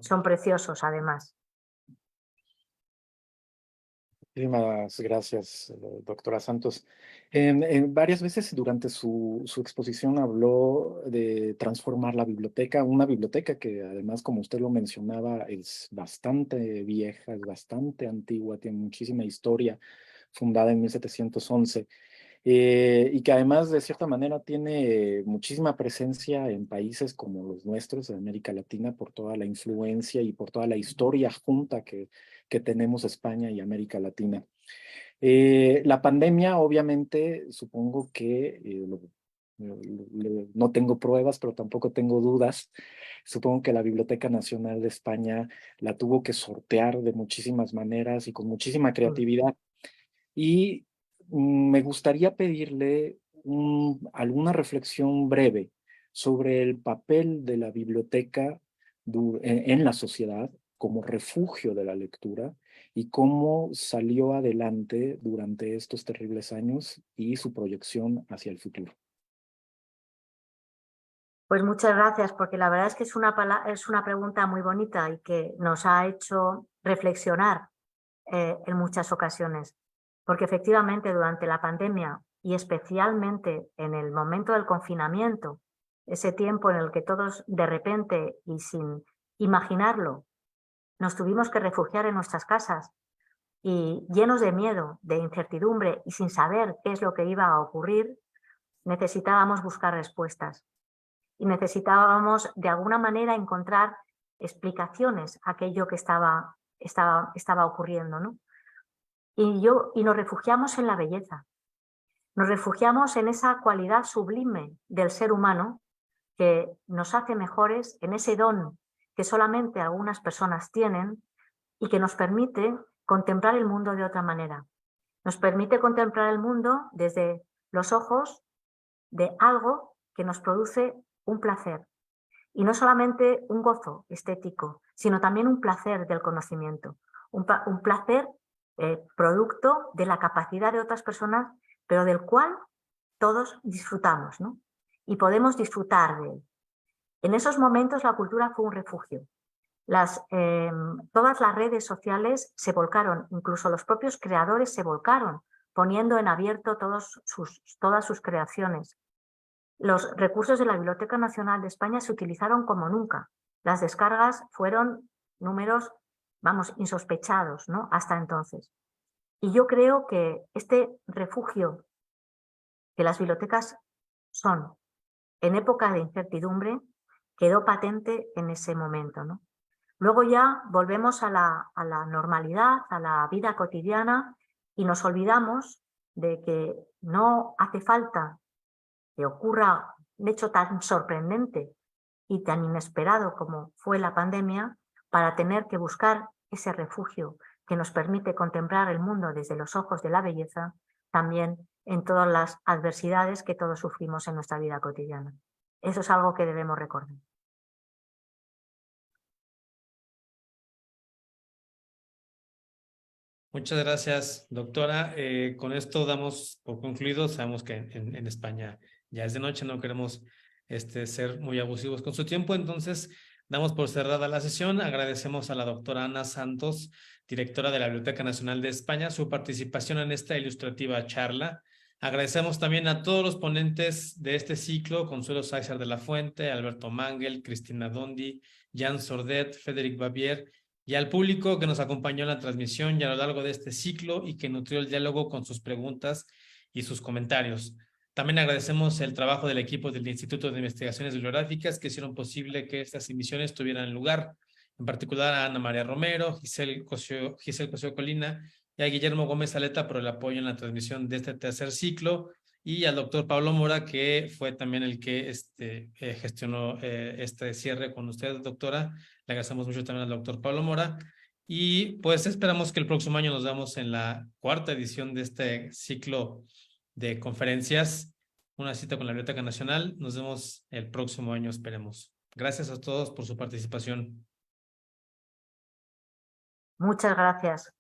Son preciosos, además. Muchísimas gracias, doctora Santos. Varias veces durante su exposición habló de transformar la biblioteca, una biblioteca que además, como usted lo mencionaba, es bastante vieja, es bastante antigua, tiene muchísima historia, fundada en 1711. Y que además de cierta manera tiene muchísima presencia en países como los nuestros, de América Latina, por toda la influencia y por toda la historia junta que tenemos España y América Latina. La pandemia, obviamente, supongo que, no tengo pruebas, pero tampoco tengo dudas, supongo que la Biblioteca Nacional de España la tuvo que sortear de muchísimas maneras y con muchísima creatividad. Y me gustaría pedirle alguna reflexión breve sobre el papel de la biblioteca en la sociedad como refugio de la lectura y cómo salió adelante durante estos terribles años y su proyección hacia el futuro. Pues muchas gracias, porque la verdad es que es una pregunta muy bonita y que nos ha hecho reflexionar en muchas ocasiones. Porque efectivamente durante la pandemia y especialmente en el momento del confinamiento, ese tiempo en el que todos de repente y sin imaginarlo nos tuvimos que refugiar en nuestras casas y llenos de miedo, de incertidumbre y sin saber qué es lo que iba a ocurrir, necesitábamos buscar respuestas y necesitábamos de alguna manera encontrar explicaciones a aquello que estaba ocurriendo, ¿no? Y nos refugiamos en la belleza, nos refugiamos en esa cualidad sublime del ser humano que nos hace mejores, en ese don que solamente algunas personas tienen y que nos permite contemplar el mundo de otra manera. Nos permite contemplar el mundo desde los ojos de algo que nos produce un placer. Y no solamente un gozo estético, sino también un placer del conocimiento, un placer producto de la capacidad de otras personas, pero del cual todos disfrutamos, ¿no? Y podemos disfrutar de él. En esos momentos la cultura fue un refugio. Todas las redes sociales se volcaron, incluso los propios creadores se volcaron, poniendo en abierto todas sus creaciones. Los recursos de la Biblioteca Nacional de España se utilizaron como nunca. Las descargas fueron números, insospechados, ¿no? Hasta entonces. Y yo creo que este refugio que las bibliotecas son en época de incertidumbre quedó patente en ese momento, ¿no? Luego ya volvemos a la normalidad, a la vida cotidiana y nos olvidamos de que no hace falta que ocurra un hecho tan sorprendente y tan inesperado como fue la pandemia para tener que buscar ese refugio que nos permite contemplar el mundo desde los ojos de la belleza, también en todas las adversidades que todos sufrimos en nuestra vida cotidiana. Eso es algo que debemos recordar. Muchas gracias, doctora. Con esto damos por concluido. Sabemos que en España ya es de noche, no queremos ser muy abusivos con su tiempo, entonces damos por cerrada la sesión. Agradecemos a la doctora Ana Santos, directora de la Biblioteca Nacional de España, su participación en esta ilustrativa charla. Agradecemos también a todos los ponentes de este ciclo: Consuelo Sáizar de la Fuente, Alberto Mangel, Cristina Dondi, Jan Sordet, Frédéric Bavier, y al público que nos acompañó en la transmisión y a lo largo de este ciclo y que nutrió el diálogo con sus preguntas y sus comentarios. También agradecemos el trabajo del equipo del Instituto de Investigaciones Bibliográficas que hicieron posible que estas emisiones tuvieran lugar, en particular a Ana María Romero, Giselle Cosío Colina y a Guillermo Gómez Aleta por el apoyo en la transmisión de este tercer ciclo, y al doctor Pablo Mora, que fue también el que gestionó este cierre con usted, doctora. Le agradecemos mucho también al doctor Pablo Mora. Y pues esperamos que el próximo año nos veamos en la 4ª edición de este ciclo de conferencias, una cita con la Biblioteca Nacional. Nos vemos el próximo año, esperemos. Gracias a todos por su participación. Muchas gracias.